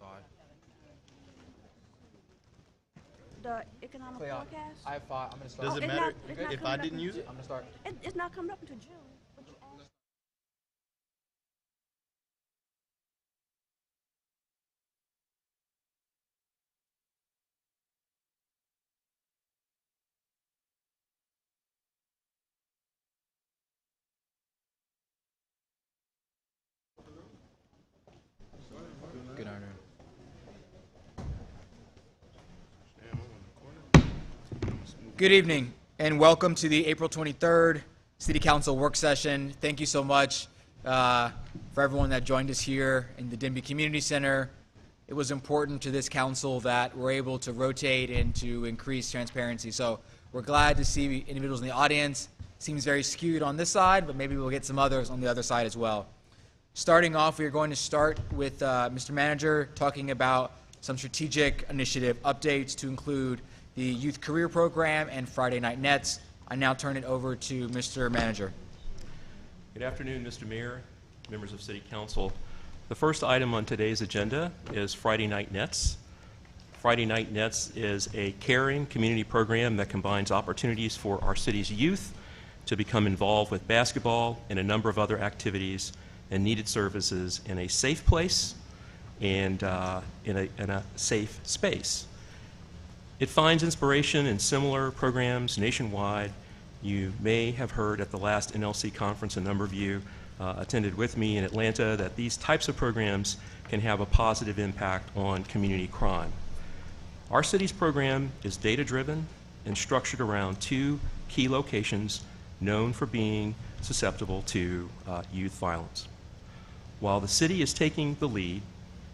5. The economic Cleon, forecast? I have 5. I'm going to start. Does it it's matter it's not if coming I up didn't until- use it? I'm going to start. It's not coming up until June. But you asked. Good afternoon. Good evening, and welcome to the April 23rd City Council work session. Thank you so much for everyone that joined us here in the Denby Community Center. It was important to this council that we're able to rotate and to increase transparency. So we're glad to see individuals in the audience. Seems very skewed on this side, but maybe we'll get some others on the other side as well. Starting off, we are going to start with Mr. Manager talking about some strategic initiative updates to include the Youth Career Program and Friday Night Nets. I now turn it over to Mr. Manager. Good afternoon, Mr. Mayor, members of City Council. The first item on today's agenda is Friday Night Nets. Friday Night Nets is a caring community program that combines opportunities for our city's youth to become involved with basketball and a number of other activities and needed services in a safe place and in a safe space. It finds inspiration in similar programs nationwide. You may have heard at the last NLC conference, a number of you attended with me in Atlanta, that these types of programs can have a positive impact on community crime. Our city's program is data-driven and structured around 2 key locations known for being susceptible to youth violence. While the city is taking the lead,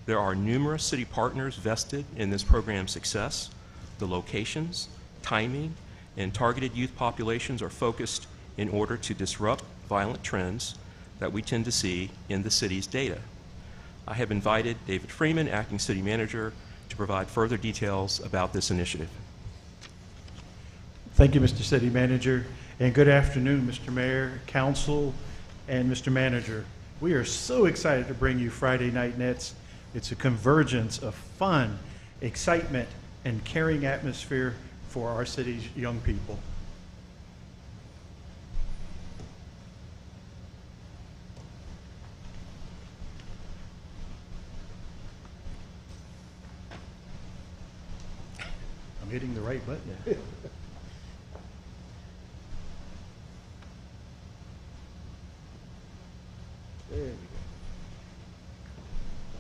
there are numerous city partners vested in this program's success. The locations, timing, and targeted youth populations are focused in order to disrupt violent trends that we tend to see in the city's data. I have invited David Freeman, Acting City Manager, to provide further details about this initiative. Thank you, Mr. City Manager, and good afternoon, Mr. Mayor, Council, and Mr. Manager. We are so excited to bring you Friday Night Nets. It's a convergence of fun, excitement, and caring atmosphere for our city's young people. I'm hitting the right button. There we go.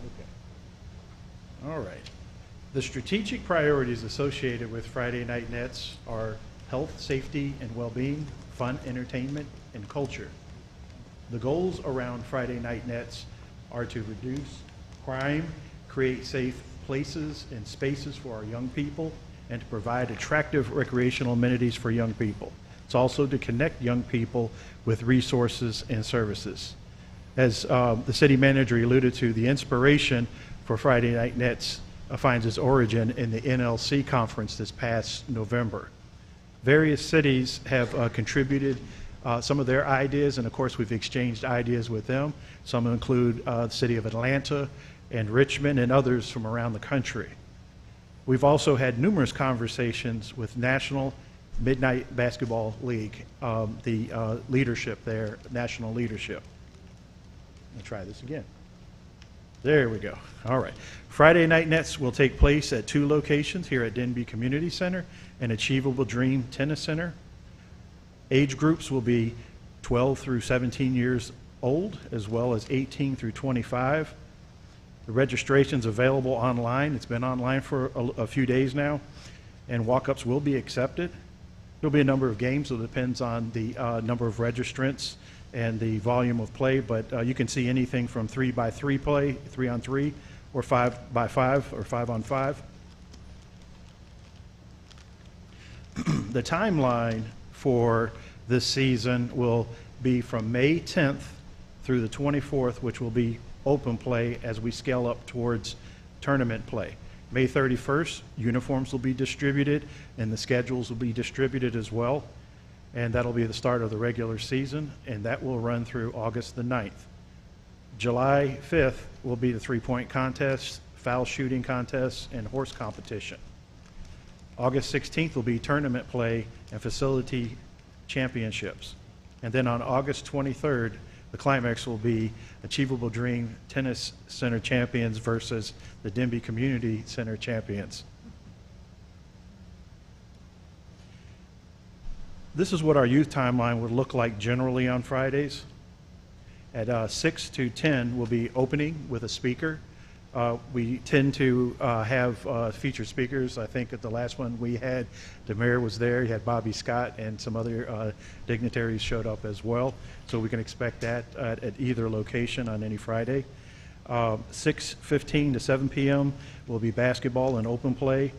Okay. All right. The strategic priorities associated with Friday Night Nets are health, safety, and well-being, fun, entertainment, and culture. The goals around Friday Night Nets are to reduce crime, create safe places and spaces for our young people, and to provide attractive recreational amenities for young people. It's also to connect young people with resources and services. As the city manager alluded to, the inspiration for Friday Night Nets finds its origin in the NLC conference this past November. Various cities have contributed some of their ideas, and of course we've exchanged ideas with them. Some include the city of Atlanta and Richmond and others from around the country. We've also had numerous conversations with National Midnight Basketball League, the leadership there, national leadership. Let me try this again. There we go. All right. Friday Night Nets will take place at 2 locations here at Denby Community Center and Achievable Dream Tennis Center. Age groups will be 12 through 17 years old, as well as 18 through 25. The registration's available online. It's been online for a few days now, and walk-ups will be accepted. There'll be a number of games, so it depends on the number of registrants and the volume of play, but you can see anything from 3x3 play, 3-on-3, or 5x5, or 5-on-5. The timeline for this season will be from May 10th through the 24th, which will be open play as we scale up towards tournament play. May 31st, uniforms will be distributed and the schedules will be distributed as well. And that'll be the start of the regular season, and that will run through August the 9th. July 5th will be the three-point contest foul shooting contests, and horse competition. August 16th will be tournament play and facility championships. And then on August 23rd, the climax will be Achievable Dream Tennis Center champions versus the Denby Community Center champions. This is what our youth timeline would look like generally on Fridays. At 6 to 10 will be opening with a speaker. We tend to have featured speakers. I think at the last one we had, the mayor was there. You had Bobby Scott and some other dignitaries showed up as well. So we can expect that at either location on any Friday. 6:15 to 7 p.m. will be basketball and open play.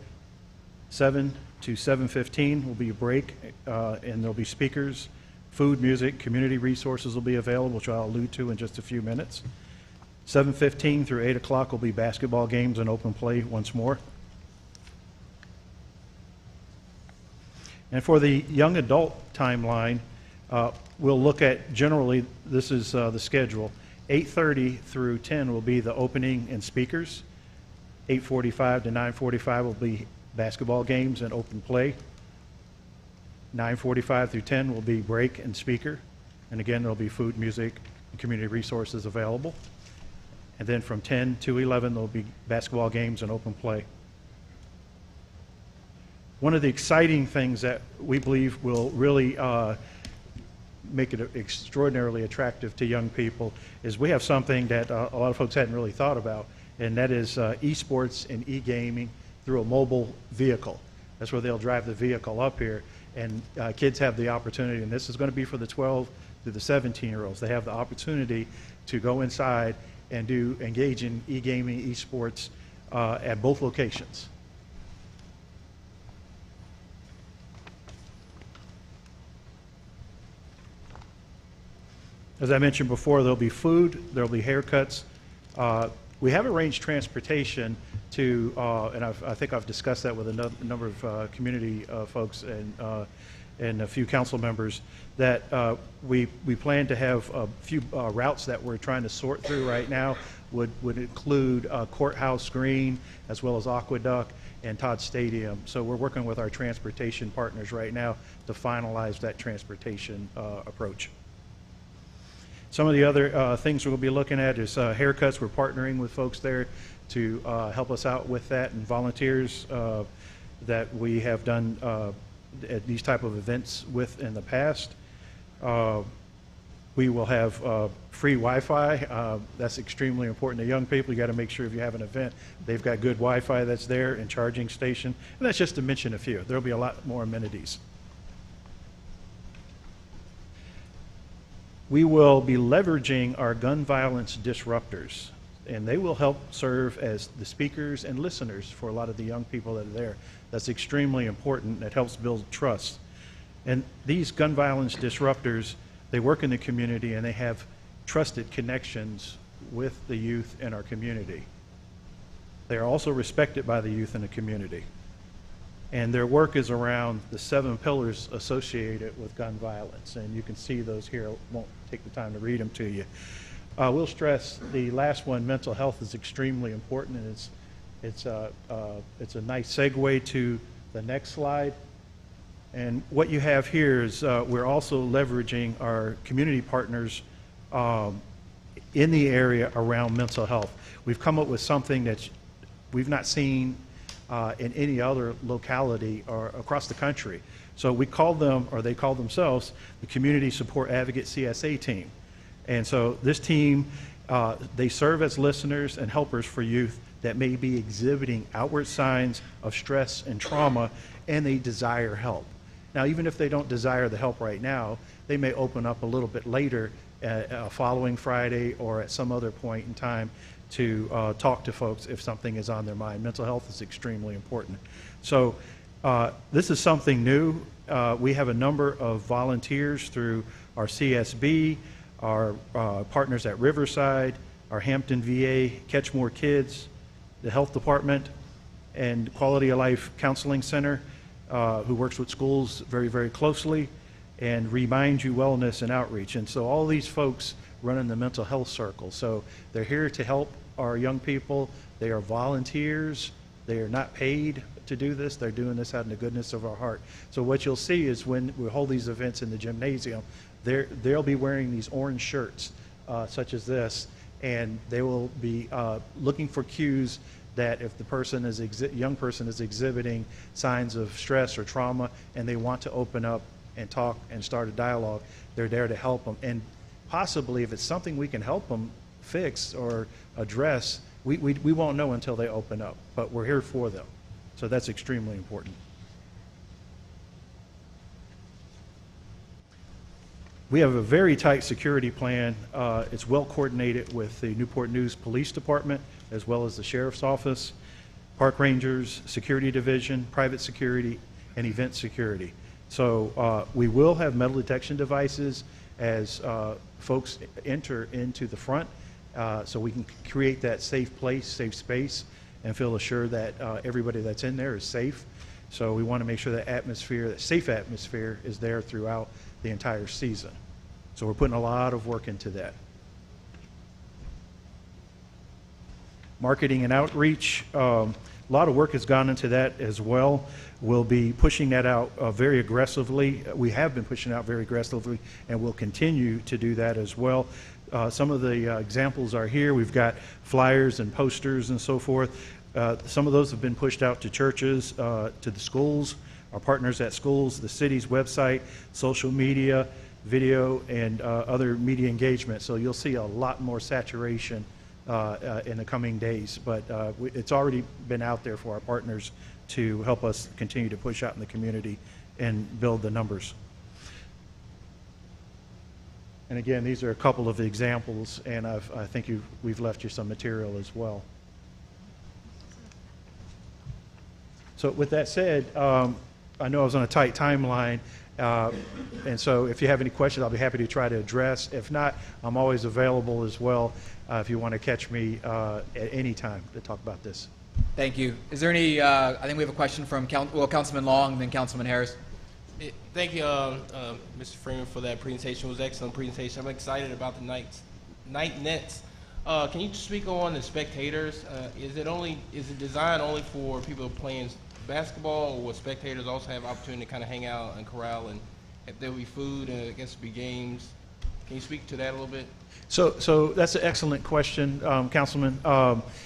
7 to 7:15 will be a break, and there'll be speakers, food, music, community resources will be available, which I'll allude to in just a few minutes. 7:15 through 8 o'clock will be basketball games and open play once more. And for the young adult timeline, we'll look at generally, this is the schedule. 8:30 through 10 will be the opening and speakers. 8:45 to 9:45 will be basketball games and open play. 9:45 through 10 will be break and speaker. And again, there'll be food, music, and community resources available. And then from 10 to 11, there'll be basketball games and open play. One of the exciting things that we believe will really make it extraordinarily attractive to young people is we have something that a lot of folks hadn't really thought about, and that is esports and e-gaming through a mobile vehicle. That's where they'll drive the vehicle up here, and kids have the opportunity, and this is going to be for the 12 to the 17-year-olds. They have the opportunity to go inside and engage in e-gaming, esports at both locations. As I mentioned before, there'll be food, there'll be haircuts. We have arranged transportation to, and I think I've discussed that with a number of community folks and a few council members, that we plan to have a few routes that we're trying to sort through right now would include Courthouse Green as well as Aqueduct and Todd Stadium. So we're working with our transportation partners right now to finalize that transportation approach. Some of the other things we'll be looking at is haircuts. We're partnering with folks there to help us out with that, and volunteers that we have done at these type of events with in the past. We will have free Wi-Fi. That's extremely important to young people. You got to make sure if you have an event, they've got good Wi-Fi that's there, and charging station. And that's just to mention a few. There'll be a lot more amenities. We will be leveraging our gun violence disruptors, and they will help serve as the speakers and listeners for a lot of the young people that are there. That's extremely important. It helps build trust. And these gun violence disruptors, they work in the community and they have trusted connections with the youth in our community. They are also respected by the youth in the community. And their work is around the 7 pillars associated with gun violence. And you can see those here. I won't take the time to read them to you. We'll stress the last one, mental health, is extremely important, and it's a nice segue to the next slide. And what you have here is we're also leveraging our community partners in the area around mental health. We've come up with something that we've not seen in any other locality or across the country. So we call them, or they call themselves, the Community Support Advocate CSA team. And so this team, they serve as listeners and helpers for youth that may be exhibiting outward signs of stress and trauma, and they desire help. Now, even if they don't desire the help right now, they may open up a little bit later, following Friday or at some other point in time, to talk to folks if something is on their mind. Mental health is extremely important. So this is something new. We have a number of volunteers through our CSB, our partners at Riverside, our Hampton VA, Catch More Kids, the Health Department, and Quality of Life Counseling Center, who works with schools very, very closely, and Remind You Wellness and Outreach. And so all these folks running the mental health circle. So they're here to help our young people. They are volunteers. They are not paid to do this. They're doing this out of the goodness of our heart. So what you'll see is when we hold these events in the gymnasium, they'll be wearing these orange shirts such as this, and they will be looking for cues that if the person is young person is exhibiting signs of stress or trauma and they want to open up and talk and start a dialogue, they're there to help them. And possibly if it's something we can help them fix or address, we won't know until they open up, but we're here for them. So that's extremely important. We have a very tight security plan. It's well coordinated with the Newport News Police Department, as well as the Sheriff's Office, Park Rangers, Security Division, Private Security, and Event Security. So we will have metal detection devices as folks enter into the front, so we can create that safe place, safe space, and feel assured that everybody that's in there is safe. So we want to make sure that atmosphere, that safe atmosphere, is there throughout the entire season. So we're putting a lot of work into that. Marketing and outreach, a lot of work has gone into that as well. We'll be pushing that out very aggressively. We have been pushing it out very aggressively, and we'll continue to do that as well. Some of the examples are here. We've got flyers and posters and so forth. Some of those have been pushed out to churches, to the schools, our partners at schools, the city's website, social media, video, and other media engagement. So you'll see a lot more saturation in the coming days. But it's already been out there for our partners to help us continue to push out in the community and build the numbers. And again, these are a couple of examples, and I think we've left you some material as well. So with that said, I know I was on a tight timeline, and so if you have any questions, I'll be happy to try to address. If not, I'm always available as well if you want to catch me at any time to talk about this. Thank you. Is there any, I think we have a question from Councilman Long, then Councilman Harris. Thank you, Mr. Freeman, for that presentation. It was an excellent presentation. I'm excited about the night nets. Can you speak on the spectators? Is it designed only for people playing basketball, or will spectators also have opportunity to kind of hang out and corral, and if there will be food and I guess be games? Can you speak to that a little bit? So that's an excellent question, Councilman.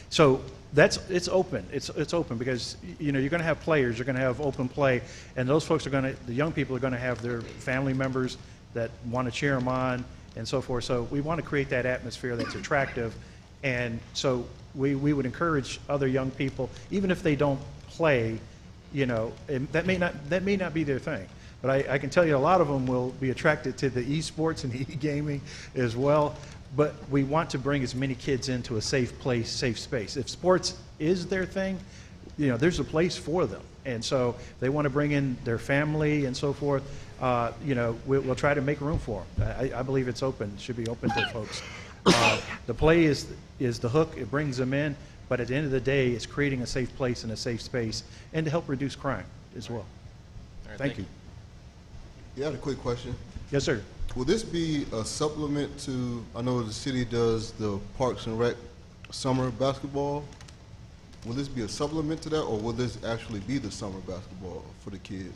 So it's open. It's open because you're going to have players. You're going to have open play, and those folks the young people are going to have their family members that want to cheer them on and so forth. So we want to create that atmosphere that's attractive, and so we would encourage other young people, even if they don't play, that may not be their thing. But I can tell you a lot of them will be attracted to the esports and the e-gaming as well. But we want to bring as many kids into a safe place, safe space. If sports is their thing, there's a place for them. And so they want to bring in their family and so forth. We'll try to make room for them. I believe it's open, should be open to folks. The play is the hook. It brings them in. But at the end of the day, it's creating a safe place and a safe space, and to help reduce crime as well. All right, Thank you. Yeah, I had a quick question. Yes, sir. Will this be a supplement to, I know the city does the Parks and Rec summer basketball. Will this be a supplement to that, or will this actually be the summer basketball for the kids?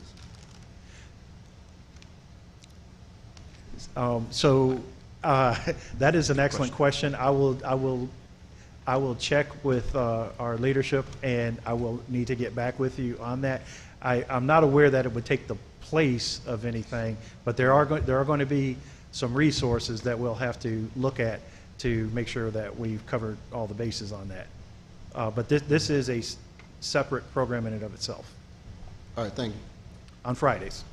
That is an excellent question. I will check with our leadership, and I will need to get back with you on that. I'm not aware that it would take the place of anything, but there are going to be some resources that we'll have to look at to make sure that we've covered all the bases on that. But this is a separate program in and of itself. All right, thank you. On Fridays,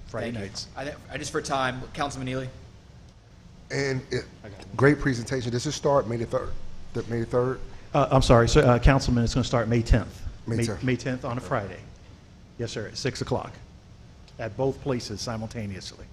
Friday Thank you. nights. I just for time, Councilman Neely. And great presentation. Does it start May the 3rd? May the 3rd? I'm sorry, so, Councilman, it's going to start May 10th. May 10th. May 10th on a Friday. Yes, sir, at 6 o'clock at both places simultaneously.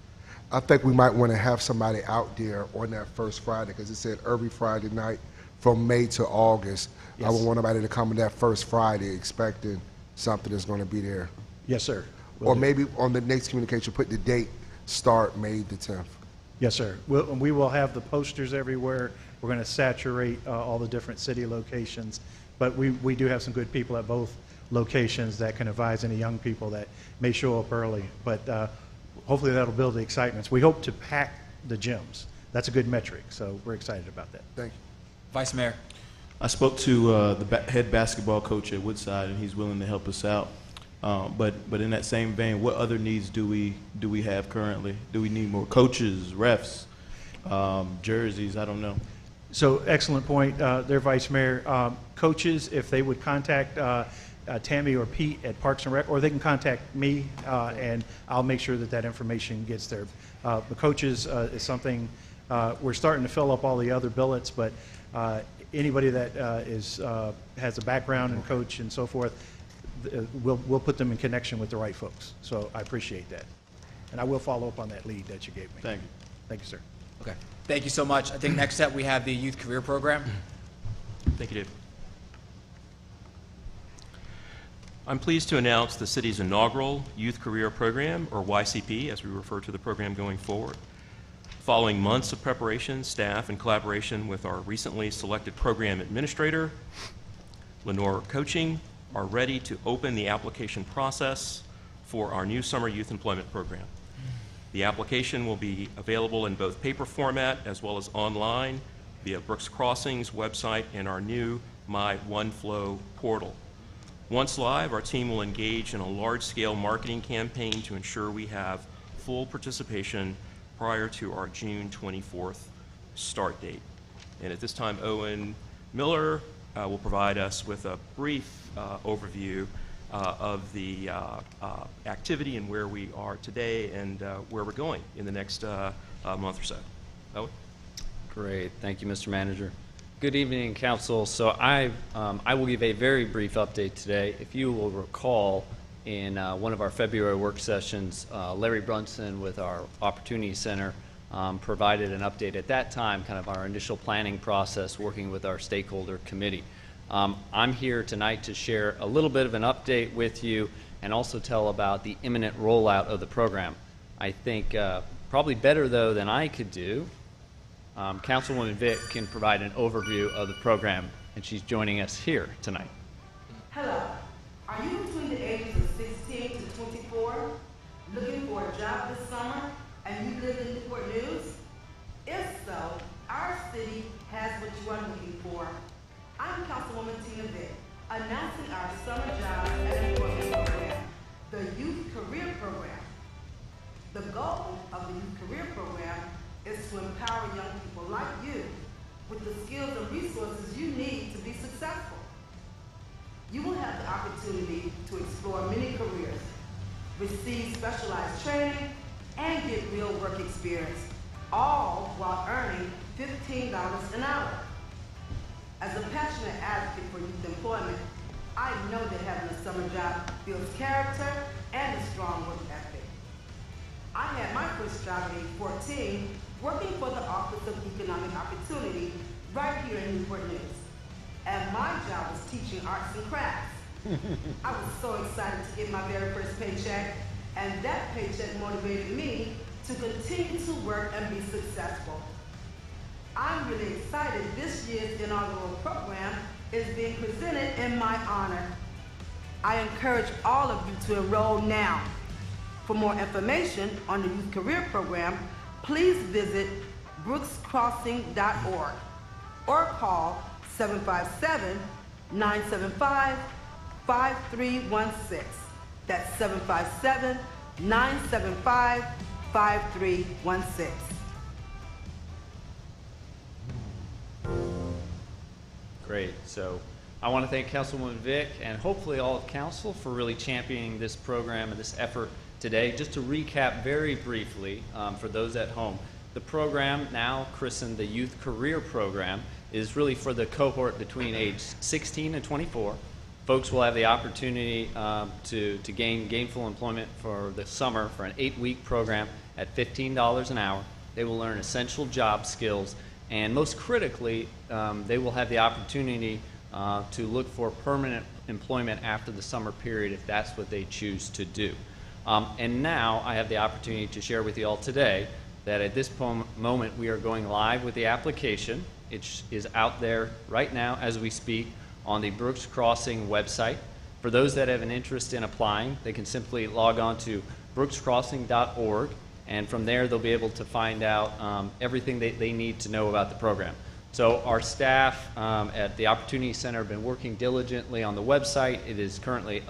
I think we might want to have somebody out there on that first Friday, because it said every Friday night from May to August. Yes. I would want somebody to come on that first Friday expecting something that's going to be there. Yes, sir. Or maybe on the next communication, put the date, start May the 10th. Yes, sir. We will have the posters everywhere. We're going to saturate all the different city locations, but we do have some good people at both locations that can advise any young people that may show up early. But hopefully that'll build the excitement. We hope to pack the gyms. That's a good metric, so we're excited about that. Thank you. Vice Mayor. I spoke to the head basketball coach at Woodside, and he's willing to help us out. But in that same vein, what other needs do we have currently? Do we need more coaches, refs, jerseys? I don't know. So excellent point there, Vice Mayor. Coaches, if they would contact Tammy or Pete at Parks and Rec, or they can contact me, and I'll make sure that that information gets there. The coaches is something, we're starting to fill up all the other billets, but anybody that has a background in coach and so forth, we'll put them in connection with the right folks. So I appreciate that. And I will follow up on that lead that you gave me. Thank you. Thank you, sir. Okay. Thank you so much. I think next up we have the Youth Career Program. Thank you, Dave. I'm pleased to announce the city's inaugural Youth Career Program, or YCP, as we refer to the program going forward. Following months of preparation, staff, and collaboration with our recently selected program administrator, Lenore Coaching, are ready to open the application process for our new summer youth employment program. The application will be available in both paper format as well as online via Brooks Crossing's website and our new My OneFlow portal. Once live, our team will engage in a large-scale marketing campaign to ensure we have full participation prior to our June 24th start date. And at this time, Owen Miller will provide us with a brief overview of the activity and where we are today and where we're going in the next month or so. Owen? Great. Thank you, Mr. Manager. Good evening, Council. So I will give a very brief update today. If you will recall, in one of our February work sessions, Larry Brunson with our Opportunity Center provided an update at that time, kind of our initial planning process working with our stakeholder committee. I'm here tonight to share a little bit of an update with you and also tell about the imminent rollout of the program. I think probably better, though, than I could do, Councilwoman Vick can provide an overview of the program, and she's joining us here tonight. Hello. Are you between the ages of 16 to 24 looking for a job this summer and you live in Newport News? If so, our city has what you are looking for. I'm Councilwoman Tina Vick, announcing our summer job and employment program, the Youth Career Program. The goal of the Youth Career Program is to empower young people like you with the skills and resources you need to be successful. You will have the opportunity to explore many careers, receive specialized training, and get real work experience, all while earning $15 an hour. As a passionate advocate for youth employment, I know that having a summer job builds character and a strong work ethic. I had my first job at age 14 working for the Office of Economic Opportunity right here in Newport News. And my job was teaching arts and crafts. I was so excited to get my very first paycheck, and that paycheck motivated me to continue to work and be successful. I'm really excited this year's inaugural program is being presented in my honor. I encourage all of you to enroll now. For more information on the Youth Career Program, please visit brookscrossing.org or call 757-975-5316. That's 757-975-5316. Great. So I want to thank Councilwoman Vick and hopefully all of Council for really championing this program and this effort today. Just to recap very briefly for those at home, the program, now christened the Youth Career Program, is really for the cohort between age 16 and 24. Folks will have the opportunity to gain gainful employment for the summer for an 8-week program at $15 an hour. They will learn essential job skills, and most critically, they will have the opportunity to look for permanent employment after the summer period if that's what they choose to do. And now I have the opportunity to share with you all today that at this moment we are going live with the application. It is out there right now as we speak on the Brooks Crossing website. For those that have an interest in applying, they can simply log on to brookscrossing.org, and from there they'll be able to find out everything they need to know about the program. So our staff at the Opportunity Center have been working diligently on the website. It is currently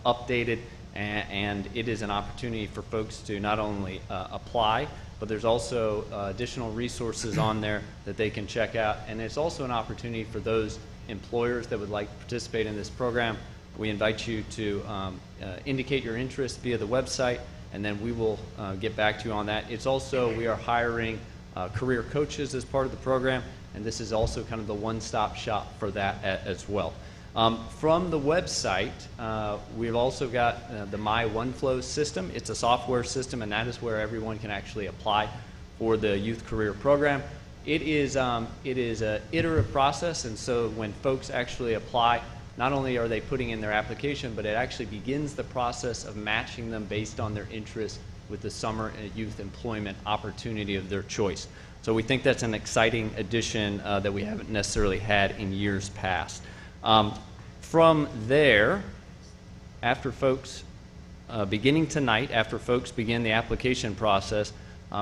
updated, and it is an opportunity for folks to not only apply, but there's also additional resources on there that they can check out. And it's also an opportunity for those employers that would like to participate in this program. We invite you to indicate your interest via the website, and then we will get back to you on that. It's also, we are hiring career coaches as part of the program, and this is also kind of the one-stop shop for that as well. From the website, we've also got the My OneFlow system. It's a software system, and that is where everyone can actually apply for the youth career program. It is an iterative process, and so when folks actually apply, not only are they putting in their application, but it actually begins the process of matching them based on their interests with the summer and youth employment opportunity of their choice. So we think that's an exciting addition that we haven't necessarily had in years past. From there, after folks, beginning tonight, after folks begin the application process,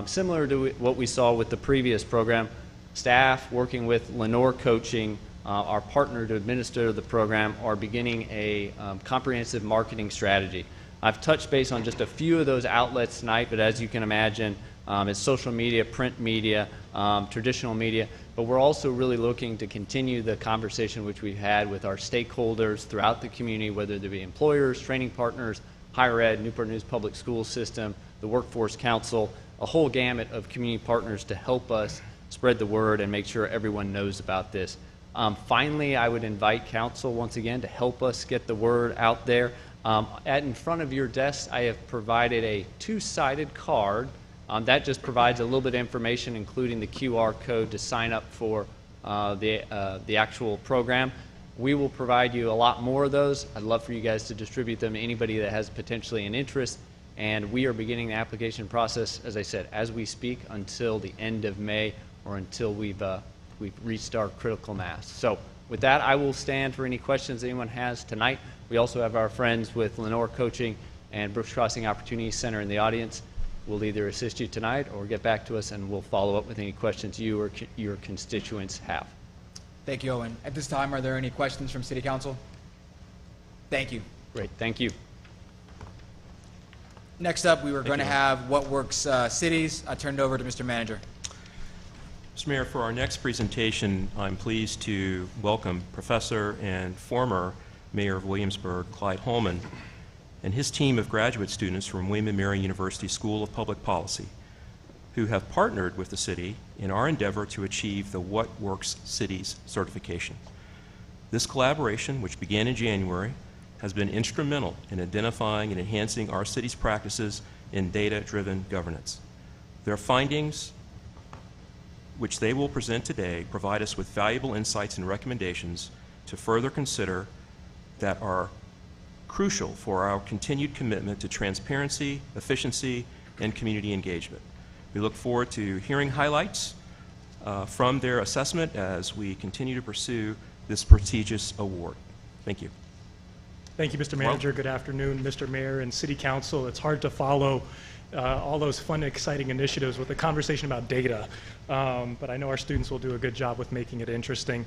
similar to what we saw with the previous program, staff working with Lenore Coaching, our partner to administer the program, are beginning a comprehensive marketing strategy. I've touched base on just a few of those outlets tonight, but as you can imagine, it's social media, print media, traditional media, but we're also really looking to continue the conversation which we've had with our stakeholders throughout the community, whether they be employers, training partners, higher ed, Newport News Public School System, the Workforce Council, a whole gamut of community partners to help us spread the word and make sure everyone knows about this. Finally, I would invite council once again to help us get the word out there. In front of your desk, I have provided a two-sided card. That just provides a little bit of information, including the QR code to sign up for the actual program. We will provide you a lot more of those. I'd love for you guys to distribute them to anybody that has potentially an interest. And we are beginning the application process, as I said, as we speak, until the end of May, or until we've reached our critical mass. So with that, I will stand for any questions anyone has tonight. We also have our friends with Lenore Coaching and Brooks Crossing Opportunity Center in the audience. We'll either assist you tonight or get back to us, and we'll follow up with any questions you or your constituents have. Thank you, Owen. At this time, are there any questions from City Council? Thank you. Great, thank you. Next up, we were going to have What Works Cities. I turned it over to Mr. Manager. Mr. Mayor, for our next presentation, I'm pleased to welcome Professor and former Mayor of Williamsburg, Clyde Holman, and his team of graduate students from William & Mary University School of Public Policy, who have partnered with the city in our endeavor to achieve the What Works Cities certification. This collaboration, which began in January, has been instrumental in identifying and enhancing our city's practices in data-driven governance. Their findings, which they will present today, provide us with valuable insights and recommendations to further consider that are crucial for our continued commitment to transparency, efficiency, and community engagement. We look forward to hearing highlights from their assessment as we continue to pursue this prestigious award. Thank you. Thank you, Mr. Manager. Good afternoon, Mr. Mayor and City Council. It's hard to follow all those fun, exciting initiatives with a conversation about data, but I know our students will do a good job with making it interesting.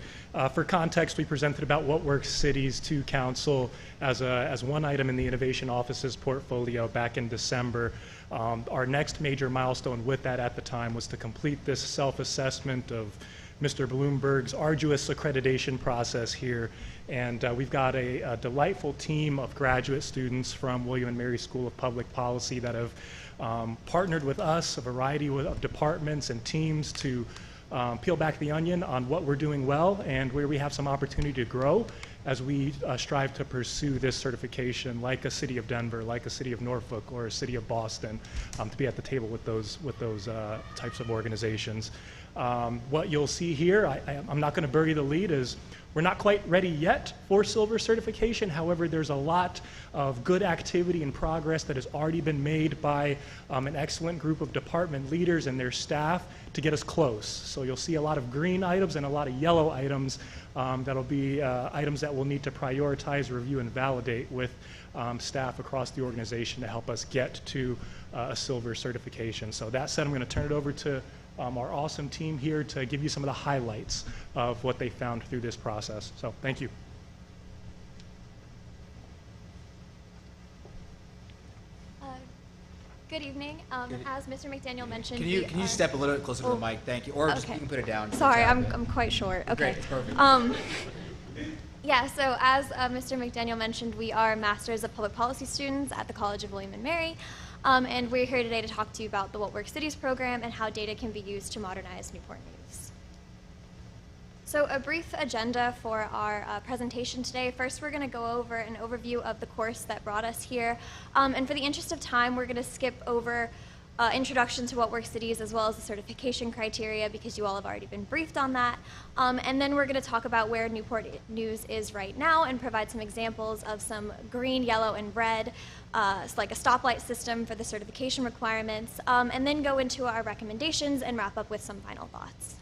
For context, we presented about What Works Cities to Council as one item in the Innovation Office's portfolio back in December. Our next major milestone with that at the time was to complete this self-assessment of Mr. Bloomberg's arduous accreditation process here. And we've got a delightful team of graduate students from William & Mary School of Public Policy that have partnered with us, a variety of departments and teams, to peel back the onion on what we're doing well and where we have some opportunity to grow as we strive to pursue this certification, like a city of Denver, like a city of Norfolk, or a city of Boston, to be at the table with those types of organizations. What you'll see here, I'm not going to bury the lead, is we're not quite ready yet for silver certification. However, there's a lot of good activity and progress that has already been made by an excellent group of department leaders and their staff to get us close. So you'll see a lot of green items and a lot of yellow items that'll be items that we'll need to prioritize, review, and validate with staff across the organization to help us get to a silver certification. So that said, I'm going to turn it over to our awesome team here to give you some of the highlights of what they found through this process. So thank you. Good evening. As Mr. McDaniel mentioned, Can you step a little bit closer to the mic? Thank you. Or just you can put it down. Sorry, I'm quite short. Okay. Great, it's perfect. Yeah, so as Mr. McDaniel mentioned, we are Masters of Public Policy students at the College of William & Mary. And we're here today to talk to you about the What Works Cities program and how data can be used to modernize Newport News. So a brief agenda for our presentation today. First, we're going to go over an overview of the course that brought us here. And for the interest of time, we're going to skip over introduction to What Works Cities as well as the certification criteria because you all have already been briefed on that. And then we're going to talk about where Newport News is right now and provide some examples of some green, yellow, and red, like a stoplight system for the certification requirements, and then go into our recommendations and wrap up with some final thoughts.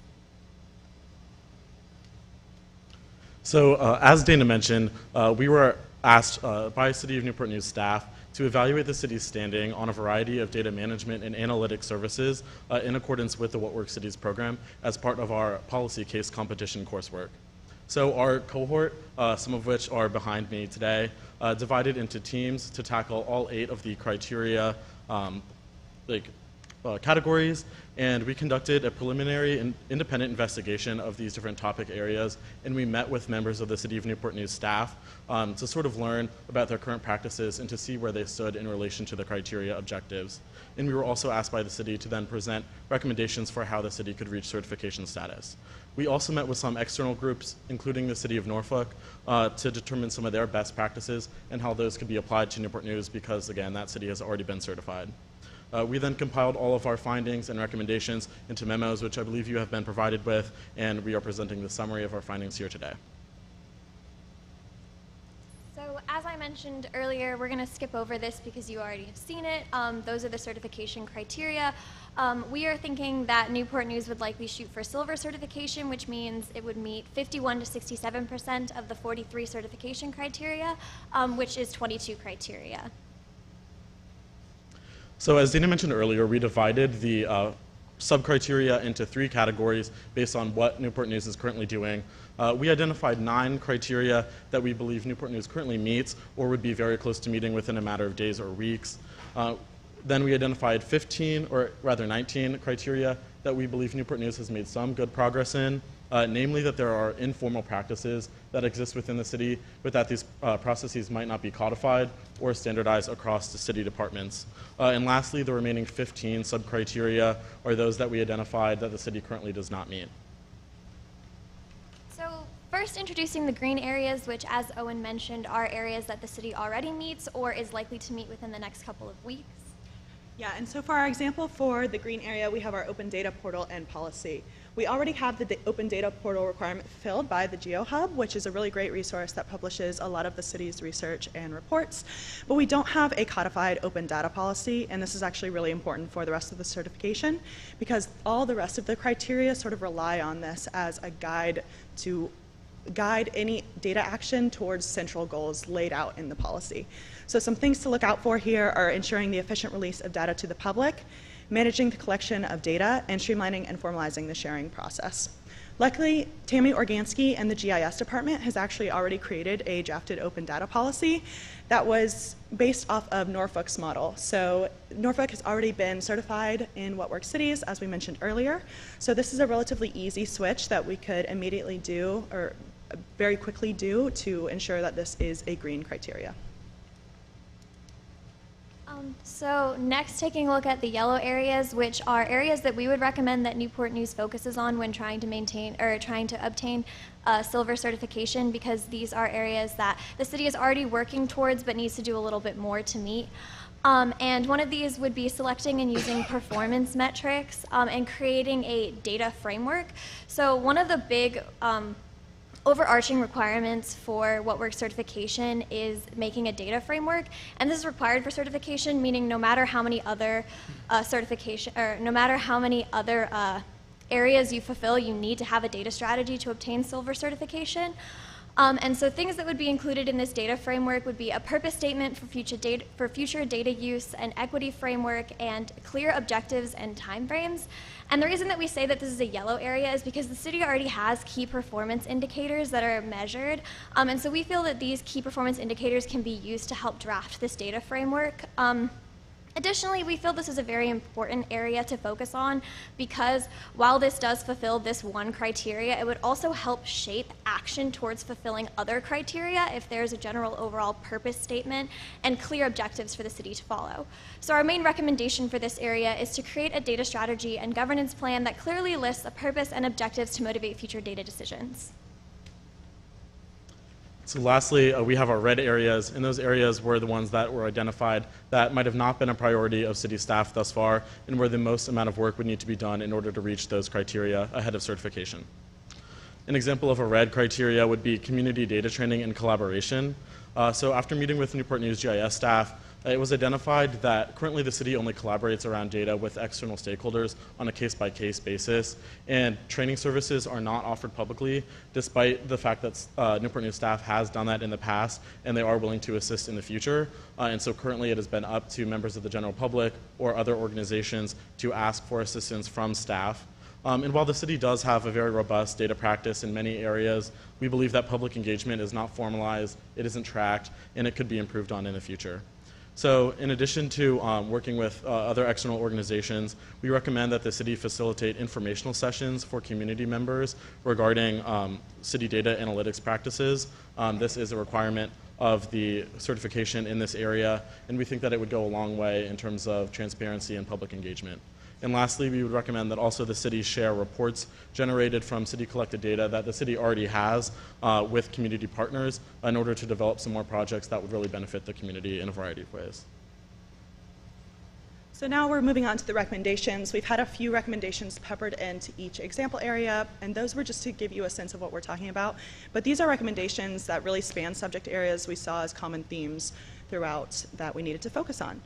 So as Dana mentioned, we were asked by City of Newport News staff to evaluate the city's standing on a variety of data management and analytic services in accordance with the What Works Cities program as part of our policy case competition coursework. So our cohort, some of which are behind me today, divided into teams to tackle all 8 of the criteria categories, and we conducted a preliminary and independent investigation of these different topic areas, and we met with members of the City of Newport News staff to sort of learn about their current practices and to see where they stood in relation to the criteria objectives. And we were also asked by the city to then present recommendations for how the city could reach certification status. We also met with some external groups, including the City of Norfolk, to determine some of their best practices and how those could be applied to Newport News because, again, that city has already been certified. We then compiled all of our findings and recommendations into memos, which I believe you have been provided with, and we are presenting the summary of our findings here today. So as I mentioned earlier, we're going to skip over this because you already have seen it. Those are the certification criteria. We are thinking that Newport News would likely shoot for silver certification, which means it would meet 51 to 67% of the 43 certification criteria, which is 22 criteria. So as Dana mentioned earlier, we divided the sub-criteria into 3 categories based on what Newport News is currently doing. We identified 9 criteria that we believe Newport News currently meets or would be very close to meeting within a matter of days or weeks. Then we identified 19 criteria that we believe Newport News has made some good progress in, namely that there are informal practices that exist within the city, but that these processes might not be codified or standardized across the city departments. And lastly, the remaining 15 sub-criteria are those that we identified that the city currently does not meet. So first, introducing the green areas, which, as Owen mentioned, are areas that the city already meets or is likely to meet within the next couple of weeks. Yeah, and so for our example for the green area, we have our open data portal and policy. We already have the open data portal requirement filled by the GeoHub, which is a really great resource that publishes a lot of the city's research and reports. But we don't have a codified open data policy, and this is actually really important for the rest of the certification because all the rest of the criteria sort of rely on this as a guide to guide any data action towards central goals laid out in the policy. So some things to look out for here are ensuring the efficient release of data to the public, managing the collection of data, and streamlining and formalizing the sharing process. Luckily, Tammy Organsky and the GIS department has actually already created a drafted open data policy that was based off of Norfolk's model. So Norfolk has already been certified in What Works Cities, as we mentioned earlier. So this is a relatively easy switch that we could immediately do or very quickly do to ensure that this is a green criteria. So next, taking a look at the yellow areas, which are areas that we would recommend that Newport News focuses on when trying to maintain or trying to obtain silver certification, because these are areas that the city is already working towards but needs to do a little bit more to meet. And one of these would be selecting and using performance metrics and creating a data framework. So one of the big overarching requirements for what work certification is making a data framework, and this is required for certification, meaning no matter how many other areas you fulfill, you need to have a data strategy to obtain silver certification. And so things that would be included in this data framework would be a purpose statement for future data use, an equity framework, and clear objectives and timeframes. And the reason that we say that this is a yellow area is because the city already has key performance indicators that are measured. And so we feel that these key performance indicators can be used to help draft this data framework. Additionally, we feel this is a very important area to focus on because while this does fulfill this one criteria, it would also help shape action towards fulfilling other criteria if there's a general overall purpose statement and clear objectives for the city to follow. So our main recommendation for this area is to create a data strategy and governance plan that clearly lists a purpose and objectives to motivate future data decisions. So lastly, we have our red areas, and those areas were the ones that were identified that might have not been a priority of city staff thus far, and where the most amount of work would need to be done in order to reach those criteria ahead of certification. An example of a red criteria would be community data training and collaboration. So after meeting with Newport News GIS staff, it was identified that currently the city only collaborates around data with external stakeholders on a case-by-case basis, and training services are not offered publicly, despite the fact that Newport News staff has done that in the past, and they are willing to assist in the future. And so currently it has been up to members of the general public or other organizations to ask for assistance from staff. And while the city does have a very robust data practice in many areas, we believe that public engagement is not formalized, it isn't tracked, and it could be improved on in the future. So in addition to working with other external organizations, we recommend that the city facilitate informational sessions for community members regarding city data analytics practices. This is a requirement of the certification in this area, and we think that it would go a long way in terms of transparency and public engagement. And lastly, we would recommend that also the city share reports generated from city collected data that the city already has with community partners in order to develop some more projects that would really benefit the community in a variety of ways. So now we're moving on to the recommendations. We've had a few recommendations peppered into each example area, and those were just to give you a sense of what we're talking about. But these are recommendations that really span subject areas we saw as common themes throughout that we needed to focus on.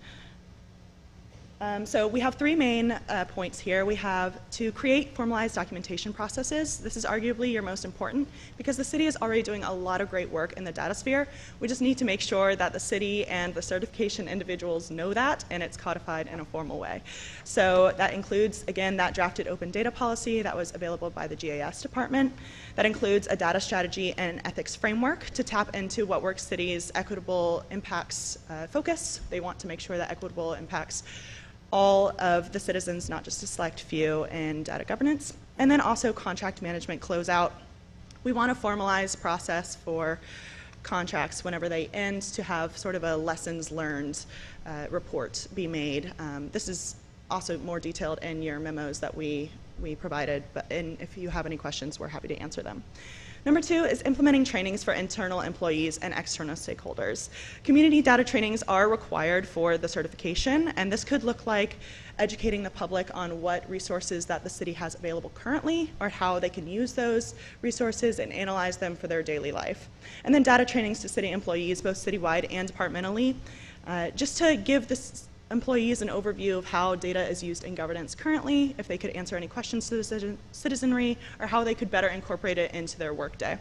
So we have three main points here. We have to create formalized documentation processes. This is arguably your most important because the city is already doing a lot of great work in the data sphere. We just need to make sure that the city and the certification individuals know that and it's codified in a formal way. So that includes, again, that drafted open data policy that was available by the GIS department. That includes a data strategy and an ethics framework to tap into what Work City's equitable impacts focus. They want to make sure that equitable impacts all of the citizens, not just a select few, in data governance. And then also contract management closeout. We want a formalized process for contracts whenever they end to have sort of a lessons learned report be made. This is also more detailed in your memos that we provided, but if you have any questions, we're happy to answer them. Number two is implementing trainings for internal employees and external stakeholders. Community data trainings are required for the certification, and this could look like educating the public on what resources that the city has available currently or how they can use those resources and analyze them for their daily life. And then data trainings to city employees, both citywide and departmentally, just to give this employees an overview of how data is used in governance currently, if they could answer any questions to the citizenry, or how they could better incorporate it into their workday.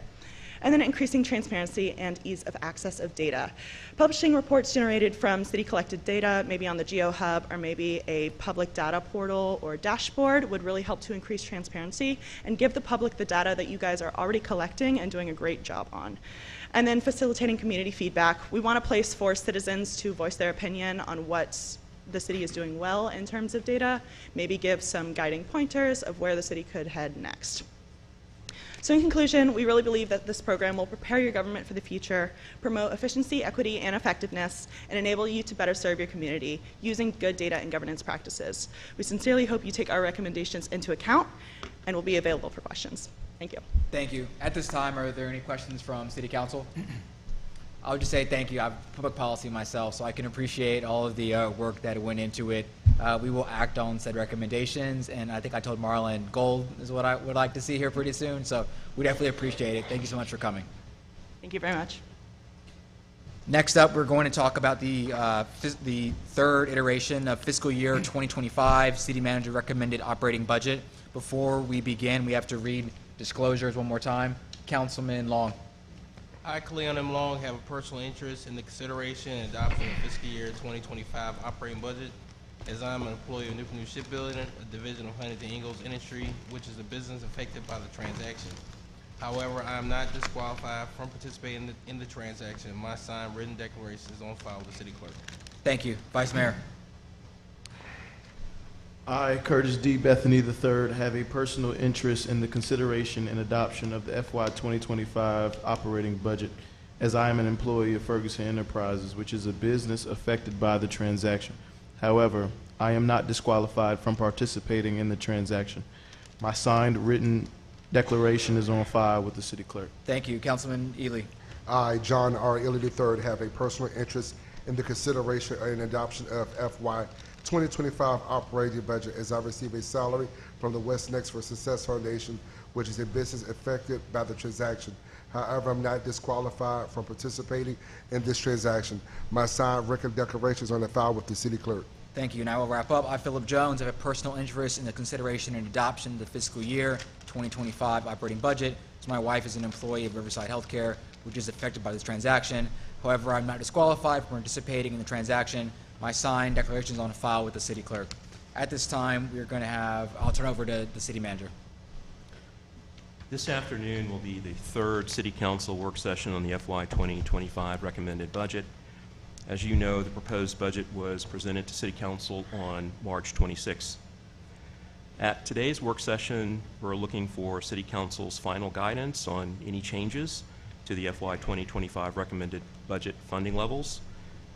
And then increasing transparency and ease of access of data. Publishing reports generated from city collected data, maybe on the GeoHub or maybe a public data portal or dashboard would really help to increase transparency and give the public the data that you guys are already collecting and doing a great job on. And then facilitating community feedback. We want a place for citizens to voice their opinion on what the city is doing well in terms of data, maybe give some guiding pointers of where the city could head next. So in conclusion, we really believe that this program will prepare your government for the future, promote efficiency, equity, and effectiveness, and enable you to better serve your community using good data and governance practices. We sincerely hope you take our recommendations into account and will be available for questions. Thank you. Thank you. At this time, are there any questions from City Council? I would just say thank you. I'm public policy myself, so I can appreciate all of the work that went into it. We will act on said recommendations, and I think I told Marlon gold is what I would like to see here pretty soon, so we definitely appreciate it. Thank you so much for coming. Thank you very much. Next up, we're going to talk about the third iteration of fiscal year 2025 City Manager recommended operating budget. Before we begin, we have to read disclosures one more time. Councilman Long. I, Cleon M. Long, have a personal interest in the consideration and adoption of fiscal year 2025 operating budget, as I'm an employee of Newport News Shipbuilding, a division of Huntington Ingalls Industry, which is a business affected by the transaction. However, I am not disqualified from participating in the transaction. My signed written declaration is on file with the city clerk. Thank you. Vice Mayor. I, Curtis D. Bethany III, have a personal interest in the consideration and adoption of the FY 2025 operating budget, as I am an employee of Ferguson Enterprises, which is a business affected by the transaction. However, I am not disqualified from participating in the transaction. My signed written declaration is on file with the city clerk. Thank you. Councilman Ely. I, John R. Ely III, have a personal interest in the consideration and adoption of FY 2025 operating budget, as I receive a salary from the West Next for Success Foundation, which is a business affected by the transaction. However, I'm not disqualified from participating in this transaction. My signed written declaration is on the file with the city clerk. Thank you. And I will wrap up. I, Philip Jones, have a personal interest in the consideration and adoption of the fiscal year 2025 operating budget, as my wife is an employee of Riverside Healthcare, which is affected by this transaction. However, I'm not disqualified from participating in the transaction. My signed declaration is on file with the city clerk. At this time, we're going to I'll turn over to the city manager. This afternoon will be the third City Council work session on the FY 2025 recommended budget. As you know, the proposed budget was presented to City Council on March 26. At today's work session, we're looking for City Council's final guidance on any changes to the FY 2025 recommended budget funding levels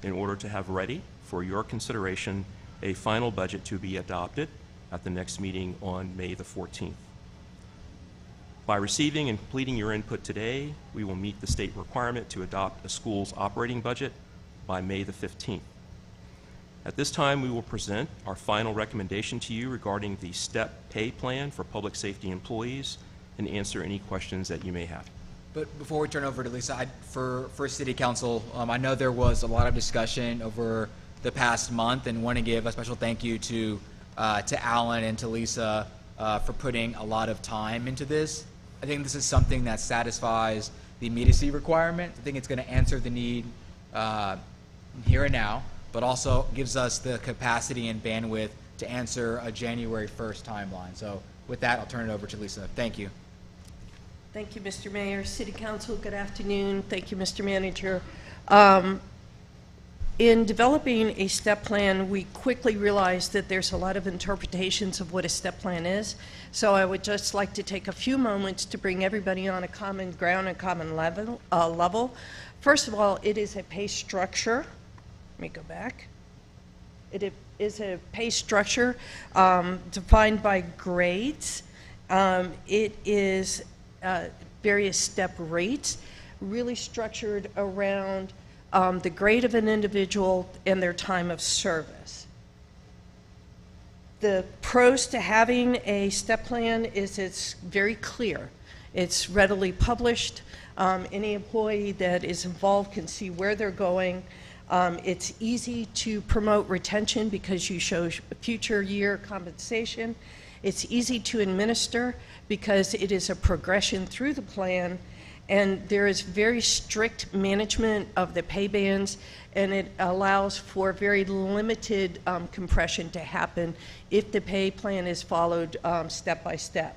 in order to have ready for your consideration a final budget to be adopted at the next meeting on May the 14th. By receiving and completing your input today, we will meet the state requirement to adopt a school's operating budget by May the 15th. At this time, we will present our final recommendation to you regarding the step pay plan for public safety employees and answer any questions that you may have. But before we turn over to Lisa, for City Council, I know there was a lot of discussion over the past month, and want to give a special thank you to Alan and to Lisa for putting a lot of time into this. I think this is something that satisfies the immediacy requirement. I think it's going to answer the need here and now, but also gives us the capacity and bandwidth to answer a January 1st timeline. So with that, I'll turn it over to Lisa. Thank you. Thank you, Mr. Mayor. City Council, good afternoon. Thank you, Mr. Manager. In developing a STEP plan, we quickly realized that there's a lot of interpretations of what a STEP plan is. So I would just like to take a few moments to bring everybody on a common ground and common level. First of all, it is a pay structure. Let me go back. It is a pay structure defined by grades. It is various step rates, really structured around the grade of an individual and their time of service. The pros to having a STEP plan is it's very clear. It's readily published. Any employee that is involved can see where they're going. It's easy to promote retention because you show future year compensation. It's easy to administer because it is a progression through the plan, and there is very strict management of the pay bands, and it allows for very limited compression to happen if the pay plan is followed step by step.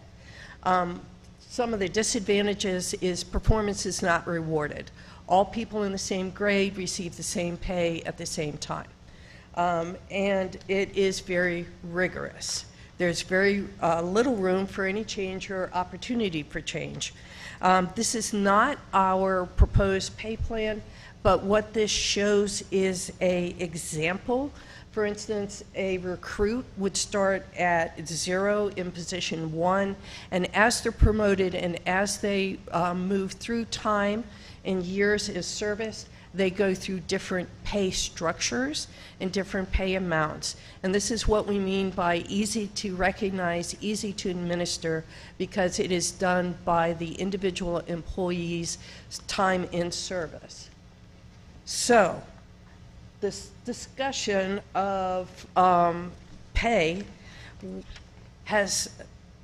Some of the disadvantages is performance is not rewarded. All people in the same grade receive the same pay at the same time. And it is very rigorous. There's very little room for any change or opportunity for change. This is not our proposed pay plan, but what this shows is an example For instance, a recruit would start at 0 in position 1, and as they're promoted and as they move through time and years of service, they go through different pay structures and different pay amounts. And this is what we mean by easy to recognize, easy to administer, because it is done by the individual employee's time in service. So, this discussion of pay has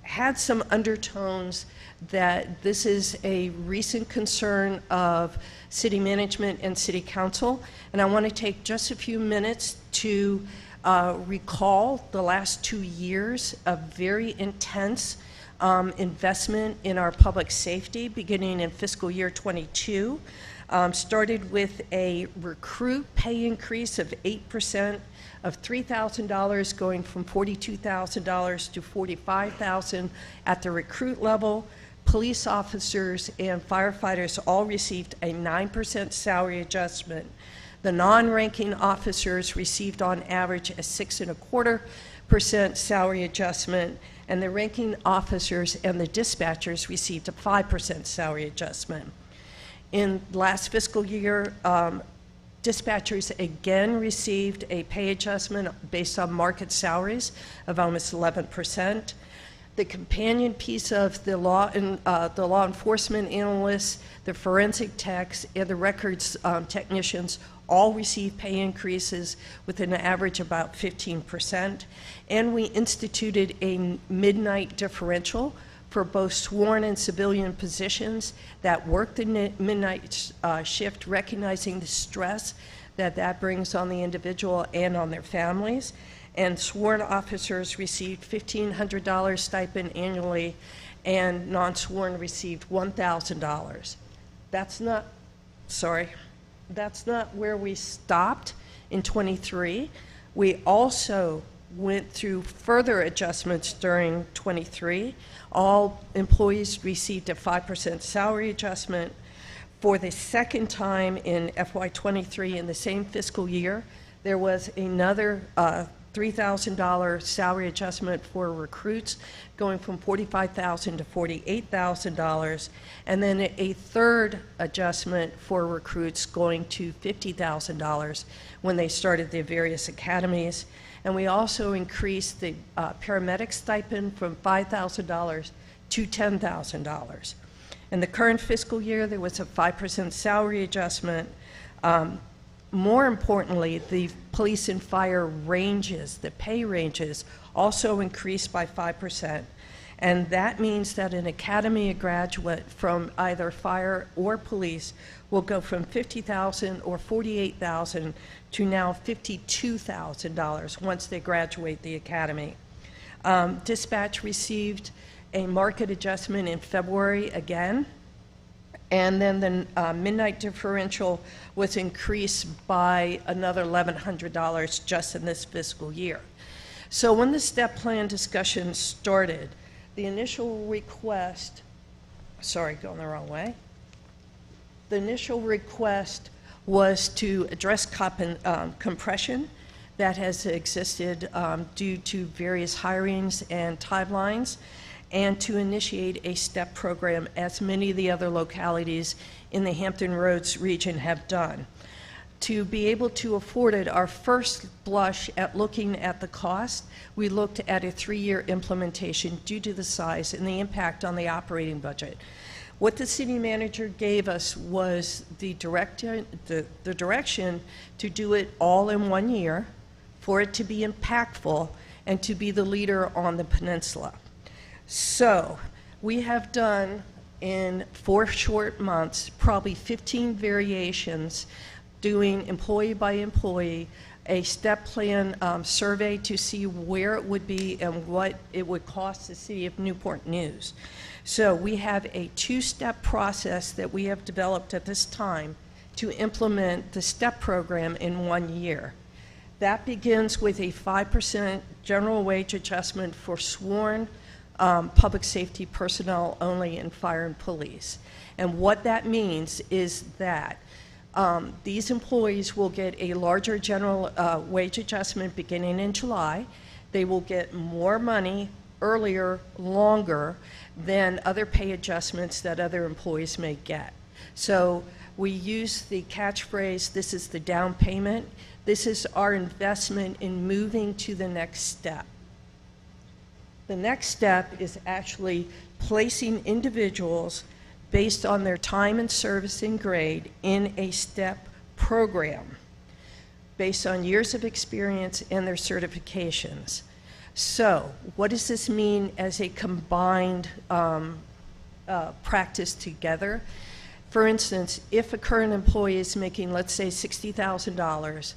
had some undertones that this is a recent concern of city management and city council, and I want to take just a few minutes to recall the last 2 years of very intense investment in our public safety beginning in fiscal year 22. Started with a recruit pay increase of 8%, of $3,000 going from $42,000 to $45,000 at the recruit level. Police officers and firefighters all received a 9% salary adjustment. The non-ranking officers received on average a 6.25% salary adjustment, and the ranking officers and the dispatchers received a 5% salary adjustment. In last fiscal year, dispatchers again received a pay adjustment based on market salaries of almost 11%. The companion piece of the law enforcement analysts, the forensic techs, and the records technicians all received pay increases with an average about 15%. And we instituted a midnight differential for both sworn and civilian positions that work the midnight shift, recognizing the stress that that brings on the individual and on their families. And sworn officers received $1,500 stipend annually, and non-sworn received $1,000. That's not where we stopped in 23. We also went through further adjustments during 23. All employees received a 5% salary adjustment. For the second time in FY23 in the same fiscal year, there was another $3,000 salary adjustment for recruits, going from $45,000 to $48,000, and then a third adjustment for recruits going to $50,000 when they started their various academies. And we also increased the paramedic stipend from $5,000 to $10,000. In the current fiscal year, there was a 5% salary adjustment. More importantly, the police and fire ranges, the pay ranges, also increased by 5%. And that means that an academy graduate from either fire or police will go from $50,000 or $48,000 to now $52,000 once they graduate the academy. Dispatch received a market adjustment in February again, and then the midnight differential was increased by another $1,100 just in this fiscal year. So when the step plan discussion started, the initial request, going the wrong way. The initial request was to address compression that has existed due to various hirings and timelines, and to initiate a STEP program, as many of the other localities in the Hampton Roads region have done. To be able to afford it, our first blush at looking at the cost, we looked at a 3-year implementation due to the size and the impact on the operating budget. What the city manager gave us was the direction to do it all in 1 year, for it to be impactful, and to be the leader on the peninsula. So we have done in 4 short months probably 15 variations, doing employee by employee, a step plan survey to see where it would be and what it would cost the city of Newport News. So we have a 2-step process that we have developed at this time to implement the STEP program in 1 year. That begins with a 5% general wage adjustment for sworn public safety personnel only in fire and police. And what that means is that These employees will get a larger general wage adjustment beginning in July. They will get more money earlier, longer than other pay adjustments that other employees may get. So we use the catchphrase, this is the down payment. This is our investment in moving to the next step. The next step is actually placing individuals based on their time and service and grade in a STEP program based on years of experience and their certifications. So what does this mean as a combined practice together? For instance, if a current employee is making, let's say, $60,000,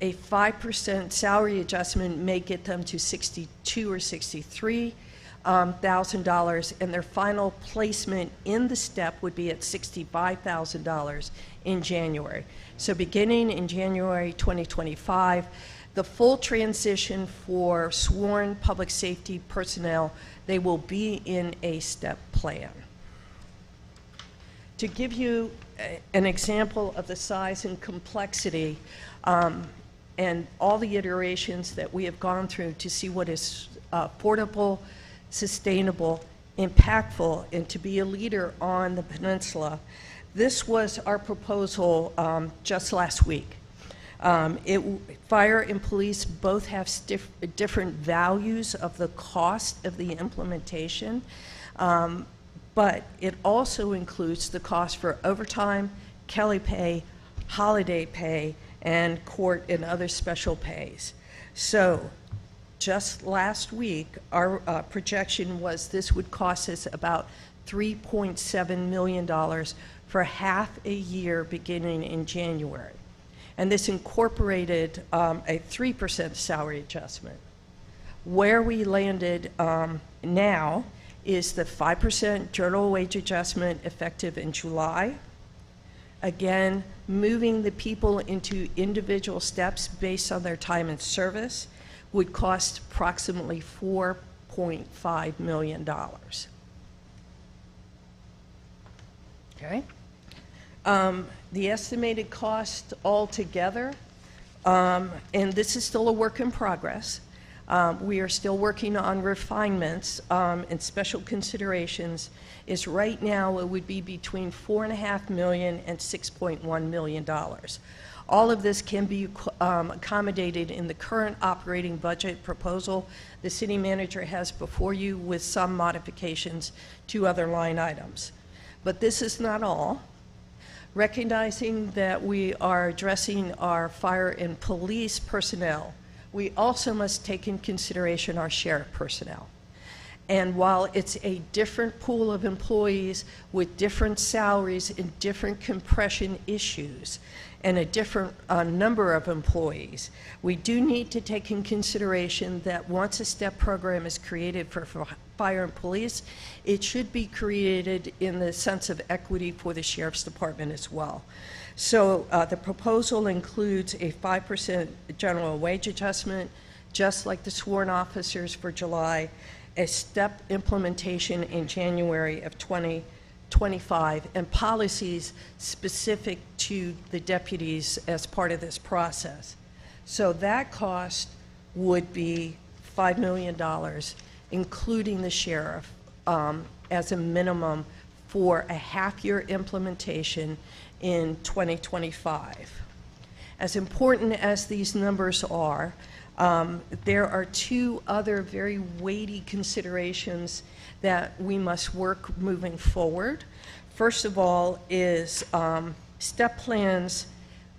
a 5% salary adjustment may get them to $62,000 or $63,000, and their final placement in the STEP would be at $65,000 in January. So beginning in January 2025, the full transition for sworn public safety personnel, they will be in a STEP plan. To give you an example of the size and complexity and all the iterations that we have gone through to see what is affordable, sustainable, impactful, and to be a leader on the peninsula, this was our proposal just last week. Fire and police both have different values of the cost of the implementation, but it also includes the cost for overtime, Kelly pay, holiday pay, and court and other special pays. So just last week, our projection was this would cost us about $3.7 million for half a year beginning in January. And this incorporated a 3% salary adjustment. Where we landed now is the 5% general wage adjustment effective in July. Again, moving the people into individual steps based on their time and service would cost approximately $4.5 million. Okay? The estimated cost altogether, and this is still a work in progress, we are still working on refinements and special considerations, is right now it would be between $4.5 million and $6.1 million. All of this can be accommodated in the current operating budget proposal the city manager has before you, with some modifications to other line items. But this is not all. Recognizing that we are addressing our fire and police personnel, we also must take in consideration our sheriff personnel. And while it's a different pool of employees with different salaries and different compression issues and a different number of employees, we do need to take in consideration that once a STEP program is created for fire and police, it should be created in the sense of equity for the sheriff's department as well. So the proposal includes a 5% general wage adjustment, just like the sworn officers for July, a STEP implementation in January of 2025, and policies specific to the deputies as part of this process. So that cost would be $5 million, including the sheriff, as a minimum for a half-year implementation in 2025. As important as these numbers are, there are two other very weighty considerations that we must work moving forward. First of all is STEP plans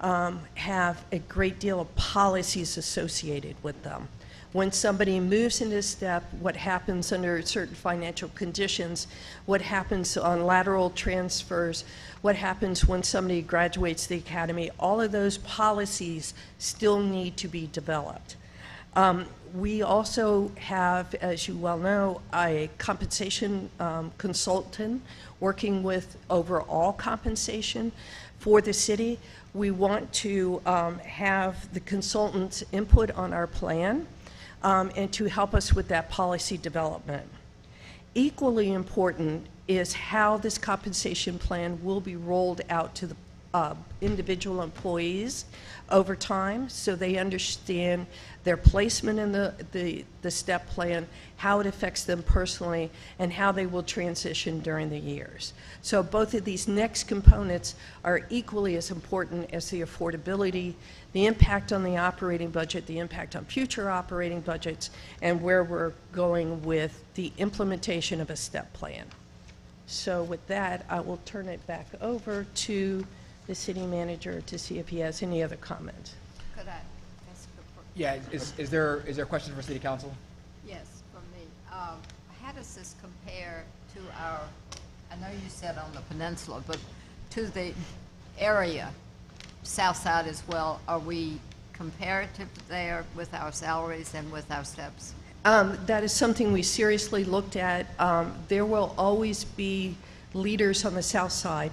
have a great deal of policies associated with them. When somebody moves into STEP, what happens under certain financial conditions, what happens on lateral transfers, what happens when somebody graduates the academy, all of those policies still need to be developed. We also have, as you well know, a compensation consultant working with overall compensation for the city. We want to have the consultant's input on our plan and to help us with that policy development. Equally important is how this compensation plan will be rolled out to the individual employees over time, so they understand their placement in the STEP plan, how it affects them personally, and how they will transition during the years. So both of these next components are equally as important as the affordability, the impact on the operating budget, the impact on future operating budgets, and where we're going with the implementation of a STEP plan. So with that, I will turn it back over to the city manager to see if he has any other comments. Could I ask a Yeah, is there a question for City Council? Yes, from me. How does this compare to our, I know you said on the peninsula, but to the area, south side as well, are we comparative there with our salaries and with our steps? That is something we seriously looked at. There will always be leaders on the south side.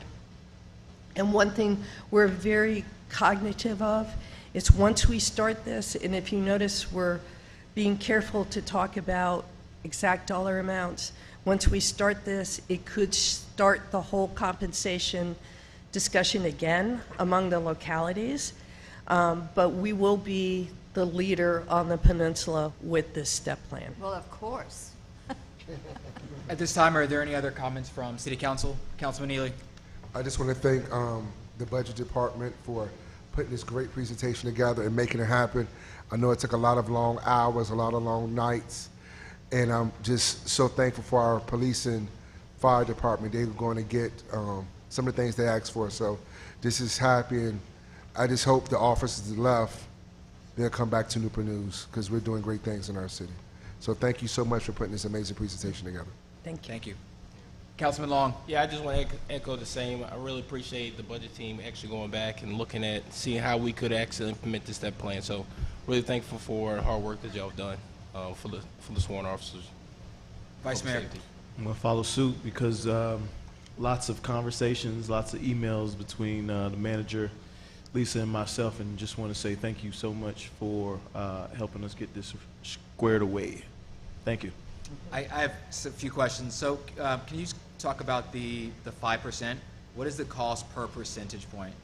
And one thing we're very cognitive of is once we start this, and if you notice we're being careful to talk about exact dollar amounts, once we start this, it could start the whole compensation discussion again among the localities. But we will be the leader on the peninsula with this STEP plan. Well, of course. At this time, are there any other comments from City Council? Councilman Neely? I just want to thank the Budget Department for putting this great presentation together and making it happen. I know it took a lot of long hours, a lot of long nights, and I'm just so thankful for our police and fire department. They're going to get some of the things they asked for. So this is happy, and I just hope the officers that left, they'll come back to Newport News because we're doing great things in our city. So thank you so much for putting this amazing presentation together. Thank you. Thank you. Councilman Long? Yeah, I just want to echo the same. I really appreciate the budget team actually going back and looking at, seeing how we could actually implement this STEP plan. So really thankful for the hard work that y'all have done for the sworn officers. Vice Mayor? I'm going to follow suit because lots of conversations, lots of emails between the manager, Lisa, and myself, and just want to say thank you so much for helping us get this squared away. Thank you. I have a few questions. So can you talk about the 5%? What is the cost per percentage point?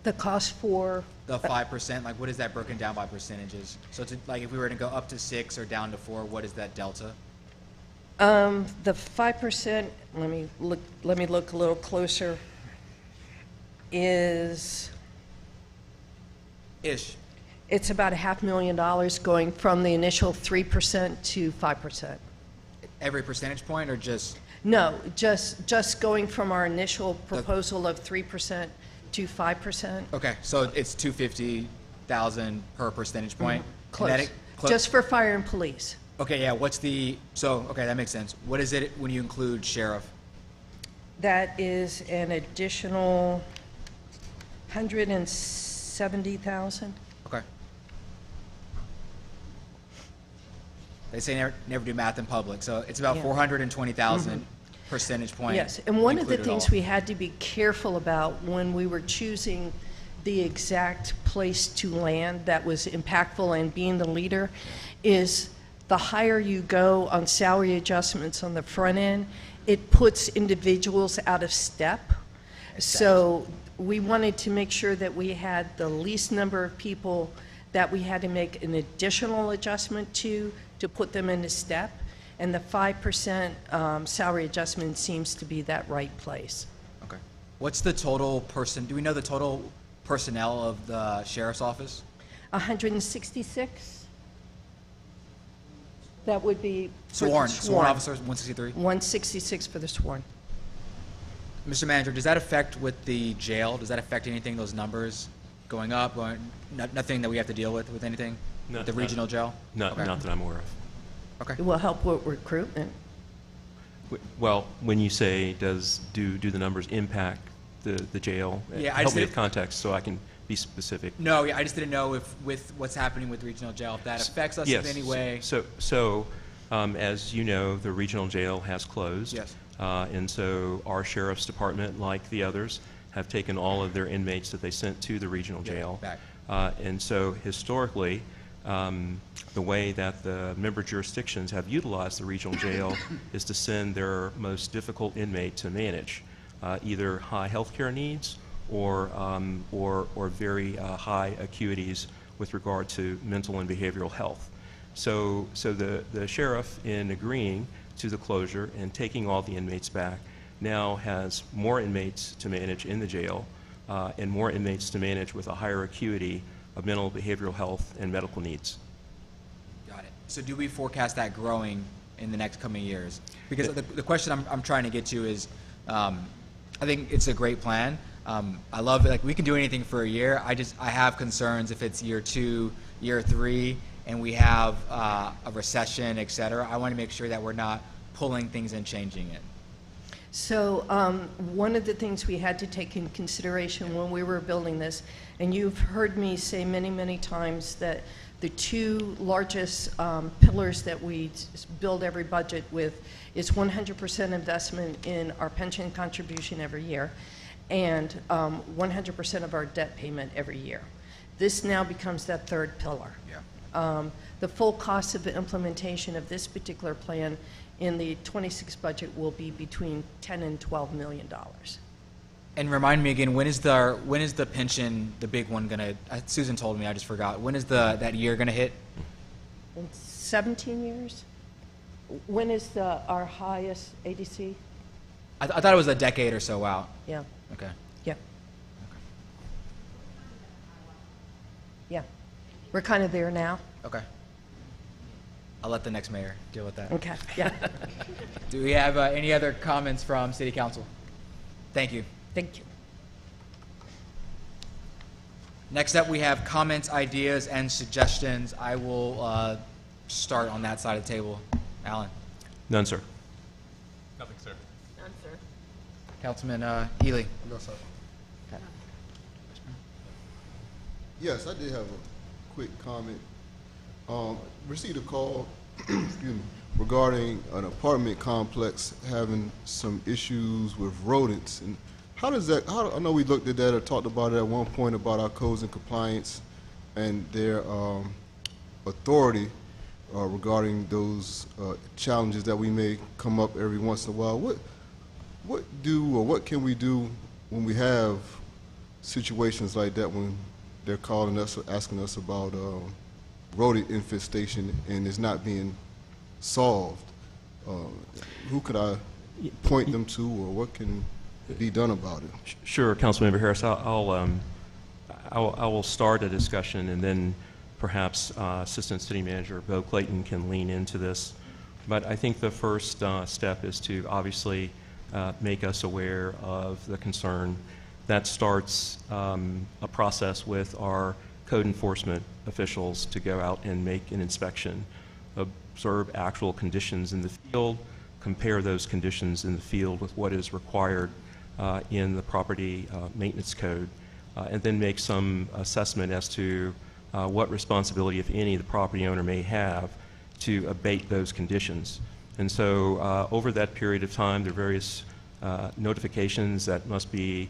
The cost for? The 5%, like what is that broken down by percentages? So like if we were to go up to 6 or down to 4, what is that delta? The 5%, let me look a little closer, is? Ish. It's about $500,000 going from the initial 3% to 5%. Every percentage point or just? No, just going from our initial proposal of 3% to 5%. Okay, so it's $250,000 per percentage point. Close. Just for fire and police. Okay, yeah, okay, that makes sense. What is it when you include sheriff? That is an additional $170,000. Okay. They say never do math in public, so it's about 420,000 percentage point. Yes, and one of the things we had to be careful about when we were choosing the exact place to land that was impactful and being the leader is the higher you go on salary adjustments on the front end, it puts individuals out of step. So we wanted to make sure that we had the least number of people that we had to make an additional adjustment to put them into step, and the 5% salary adjustment seems to be that right place. Okay. What's the total do we know the total personnel of the sheriff's office? 166. That would be Sworn officers, 163? 166 for the sworn. Mr. Manager, does that affect with the jail? Does that affect anything, those numbers going up, nothing that we have to deal with anything? The regional jail? Not that I'm aware of. Okay. It will help with recruitment. Well, when you say do the numbers impact the jail? Yeah, help me with context so I can be specific. No, yeah, I just didn't know if with what's happening with the regional jail, if that affects us in any way. So as you know, the regional jail has closed. Yes. And so our sheriff's department, like the others, have taken all of their inmates that they sent to the regional jail. Back. And so historically, the way that the member jurisdictions have utilized the regional jail is to send their most difficult inmate to manage, either high health care needs or very high acuities with regard to mental and behavioral health. So the sheriff, in agreeing to the closure and taking all the inmates back, now has more inmates to manage in the jail and more inmates to manage with a higher acuity of mental, behavioral health, and medical needs. Got it. So do we forecast that growing in the next coming years? Because the question I'm trying to get to is, I think it's a great plan. I love it. Like, we can do anything for a year. I have concerns if it's year 2, year 3, and we have a recession, et cetera. I want to make sure that we're not pulling things and changing it. So one of the things we had to take in consideration when we were building this, and you've heard me say many, many times that the 2 largest pillars that we build every budget with is 100% investment in our pension contribution every year and 100% of our debt payment every year. This now becomes that 3rd pillar. Yeah. The full cost of the implementation of this particular plan in the 26 budget will be between $10 and $12 million. And remind me again, when is the pension, the big one, gonna? Susan told me, I just forgot. When is that year gonna hit? In 17 years? When is our highest ADC? I thought it was a decade or so out. Yeah. Okay. Yeah. Yeah. We're kind of there now. Okay. I'll let the next mayor deal with that. Okay. Yeah. Do we have any other comments from City Council? Thank you. Thank you. Next up, we have comments, ideas, and suggestions. I will start on that side of the table. Alan. None, sir. Nothing, sir. None, sir. Councilman Ely. No, sir. Okay. Yes, I did have a quick comment. Received a call excuse me, regarding an apartment complex having some issues with rodents. And how does that, I know we looked at that or talked about it at one point about our codes and compliance and their authority regarding those challenges that we may come up every once in a while. What can we do when we have situations like that, when they're calling us or asking us about rodent infestation and it's not being solved? Who could I point them to, or what can be done about it? Sure, Councilmember Harris. I will start a discussion, and then perhaps Assistant City Manager Bo Clayton can lean into this. But I think the first step is to obviously make us aware of the concern. That starts a process with our code enforcement officials to go out and make an inspection, observe actual conditions in the field, compare those conditions in the field with what is required in the property maintenance code, and then make some assessment as to what responsibility, if any, the property owner may have to abate those conditions. And so over that period of time, there are various notifications that must be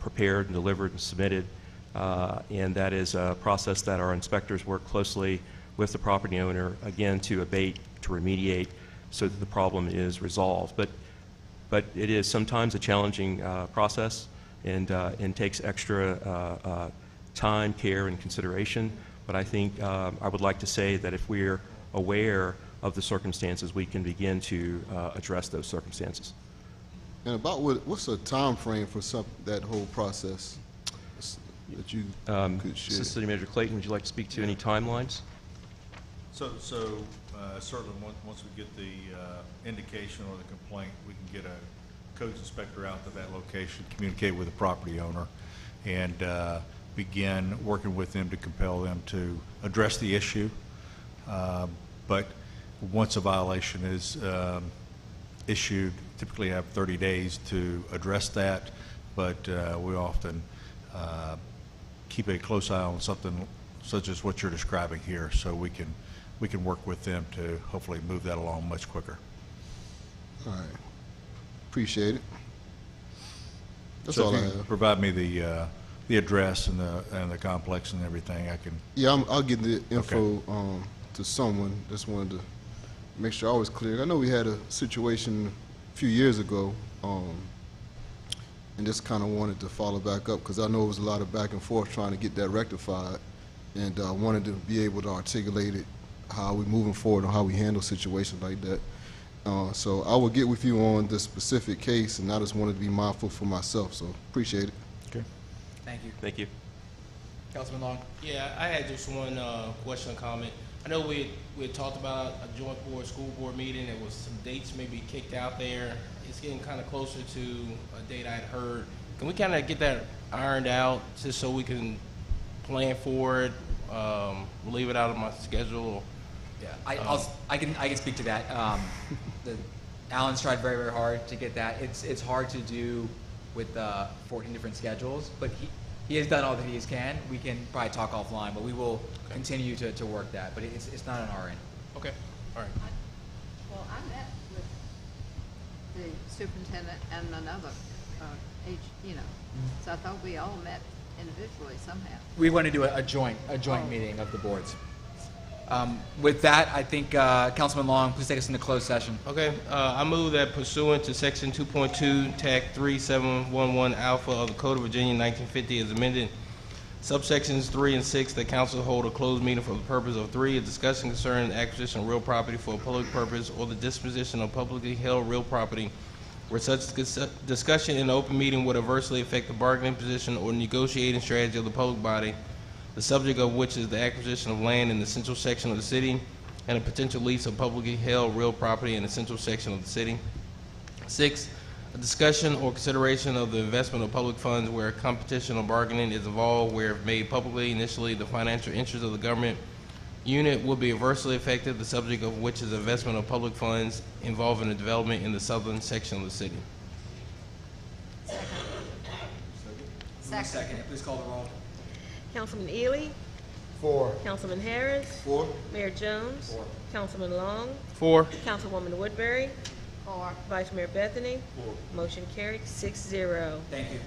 prepared and delivered and submitted, and that is a process that our inspectors work closely with the property owner, again, to abate, to remediate, so that the problem is resolved. But it is sometimes a challenging process and takes extra time, care, and consideration. But I think I would like to say that if we're aware of the circumstances, we can begin to address those circumstances. And about what's the time frame for that whole process that you could share? Assistant City Manager Clayton, would you like to speak to any timelines? So certainly once we get the indication or the complaint, we can get a codes inspector out to that location, communicate with the property owner, and begin working with them to compel them to address the issue. But once a violation is issued, typically have 30 days to address that, but we often keep a close eye on something such as what you're describing here, so we can work with them to hopefully move that along much quicker. All right. Appreciate it. That's So all I if you have. provide me the address and the complex and everything, I can. Yeah, I'll get the info Okay. to someone. Just wanted to make sure I was clear. I know we had a situation a few years ago and just kind of wanted to follow back up because I know it was a lot of back and forth trying to get that rectified, and wanted to be able to articulate it, how we moving forward, or how we handle situations like that. So I will get with you on the specific case, and I just wanted to be mindful for myself, so appreciate it. Okay. Thank you. Thank you. Councilman Long? Yeah, I had just one question or comment. I know we had talked about a joint board, school board meeting. There was some dates maybe kicked out there. It's getting kind of closer to a date I'd heard. Can we kind of get that ironed out just so we can plan for it, leave it out of my schedule? Yeah, I can speak to that. Alan's tried very, very hard to get that. It's hard to do with 14 different schedules, but he has done all that he can. We can probably talk offline, but we will continue to work that. But it's not on our end. Okay, all right. Well, I met with the superintendent and another, so I thought we all met individually somehow. We want to do a joint meeting of the boards. With that, I think Councilman Long, please take us into closed session. Okay, I move that pursuant to Section 2.2, Tag 3711 Alpha of the Code of Virginia 1950 as amended, subsections 3 and 6, the council hold a closed meeting for the purpose of 3, a discussion concerning the acquisition of real property for a public purpose or the disposition of publicly held real property where such discussion in an open meeting would adversely affect the bargaining position or negotiating strategy of the public body, the subject of which is the acquisition of land in the central section of the city and a potential lease of publicly held real property in the central section of the city. 6, a discussion or consideration of the investment of public funds where competition or bargaining is involved, where if made publicly, initially the financial interest of the government unit will be adversely affected, the subject of which is investment of public funds involving the development in the southern section of the city. Second. Please call the roll. Councilman Ely? 4. Councilman Harris? 4. Mayor Jones? 4. Councilman Long? 4. Councilwoman Woodbury? 4. Vice Mayor Bethany? 4. Motion carried 6-0. Thank you.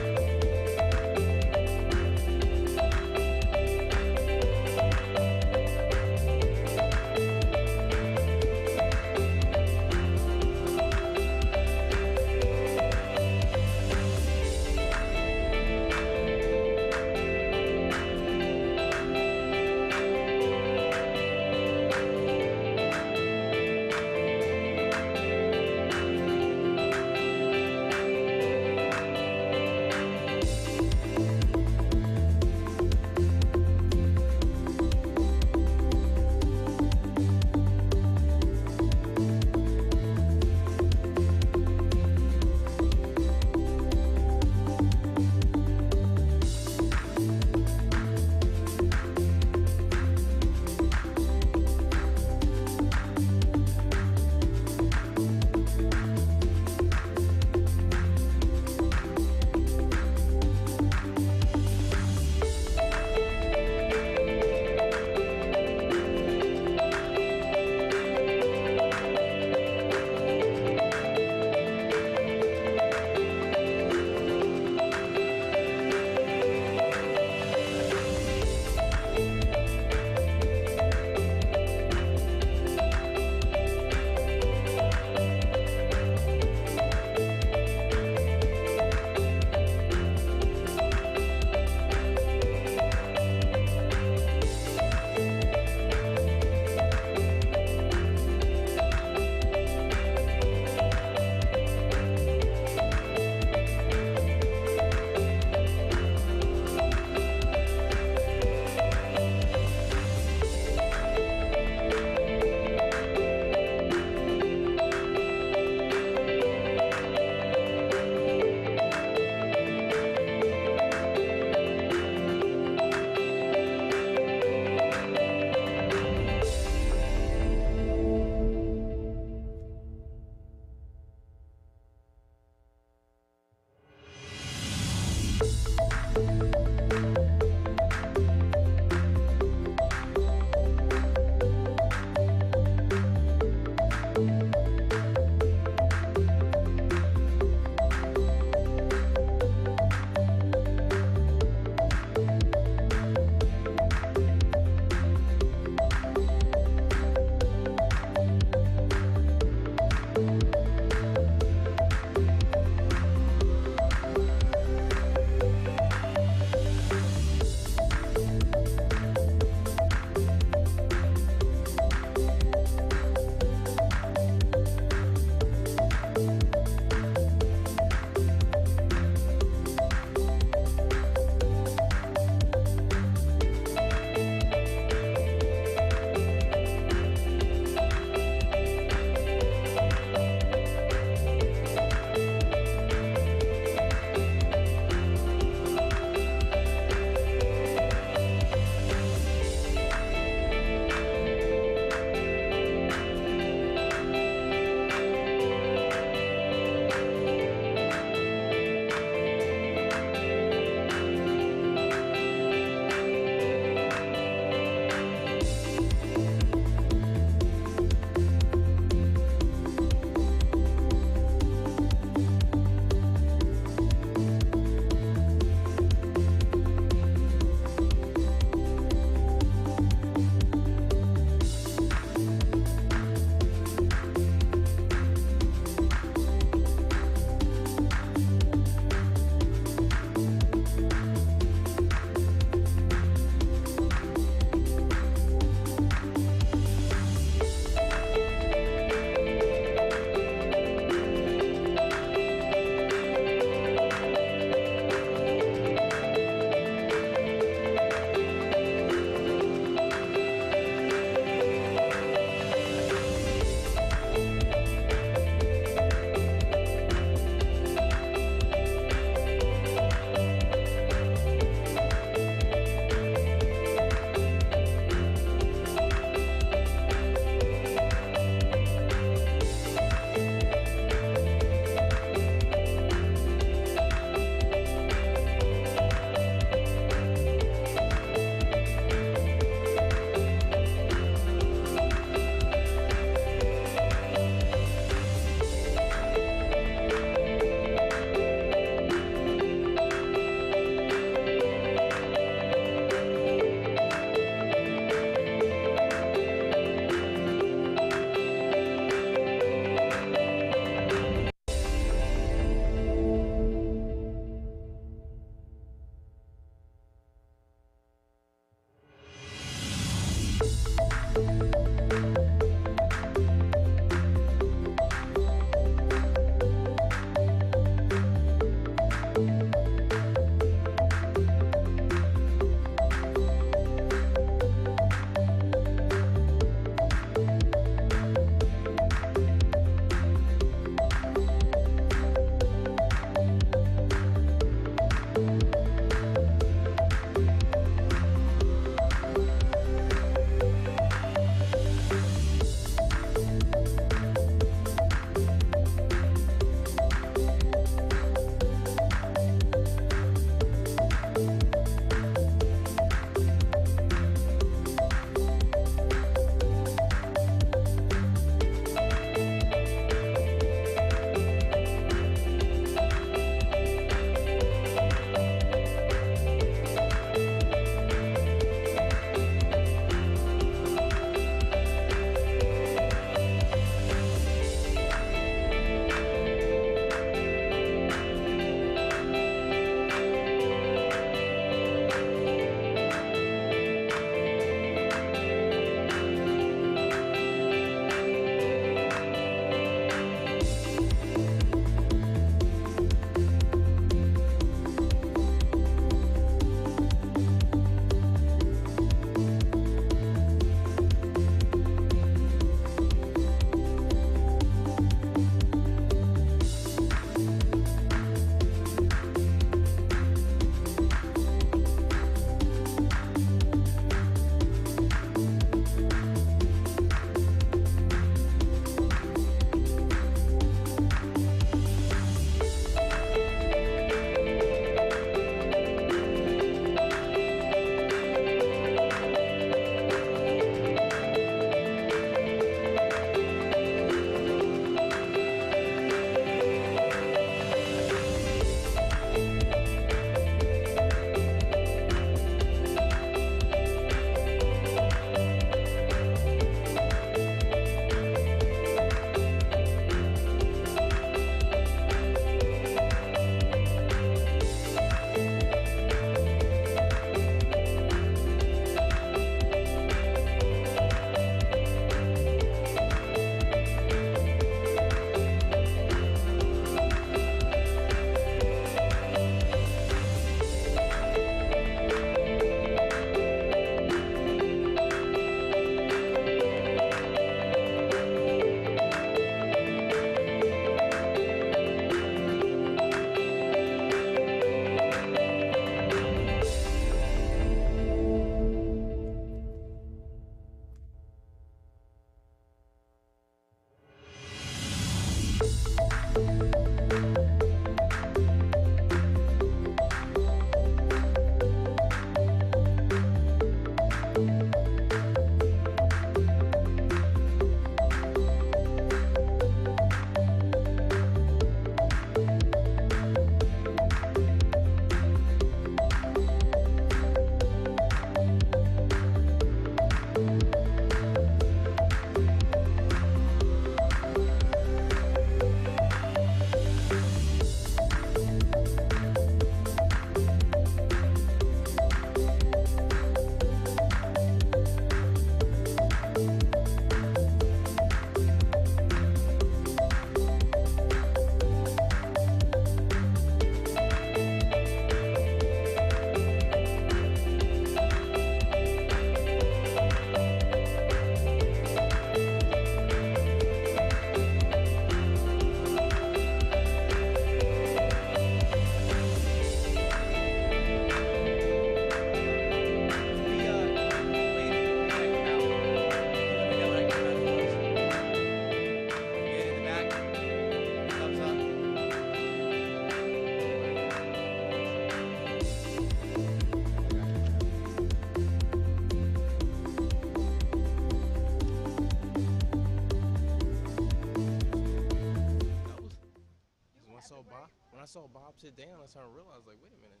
I saw Bob sit down, I started to realize, like, wait a minute.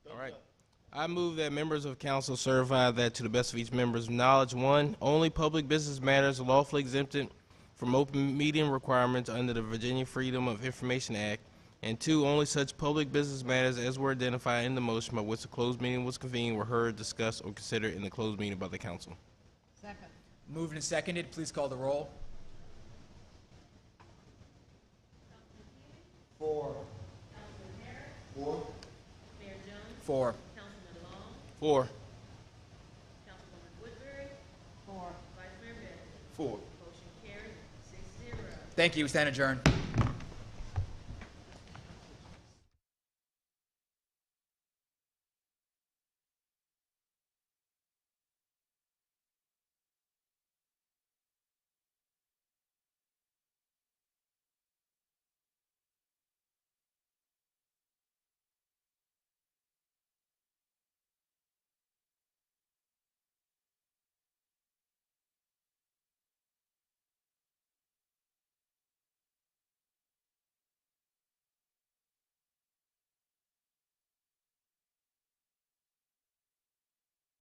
All right. I move that members of council certify that to the best of each member's knowledge, 1, only public business matters lawfully exempted from open meeting requirements under the Virginia Freedom of Information Act, and 2, only such public business matters as were identified in the motion by which the closed meeting was convened were heard, discussed, or considered in the closed meeting by the council. Second. Moved and seconded. Please call the roll. 4. 4. Mayor Jones. 4. Councilman Long. 4. Councilwoman Woodbury. 4. Vice Mayor Bethany. 4. Motion carried, 6-0. Thank you. We stand adjourned.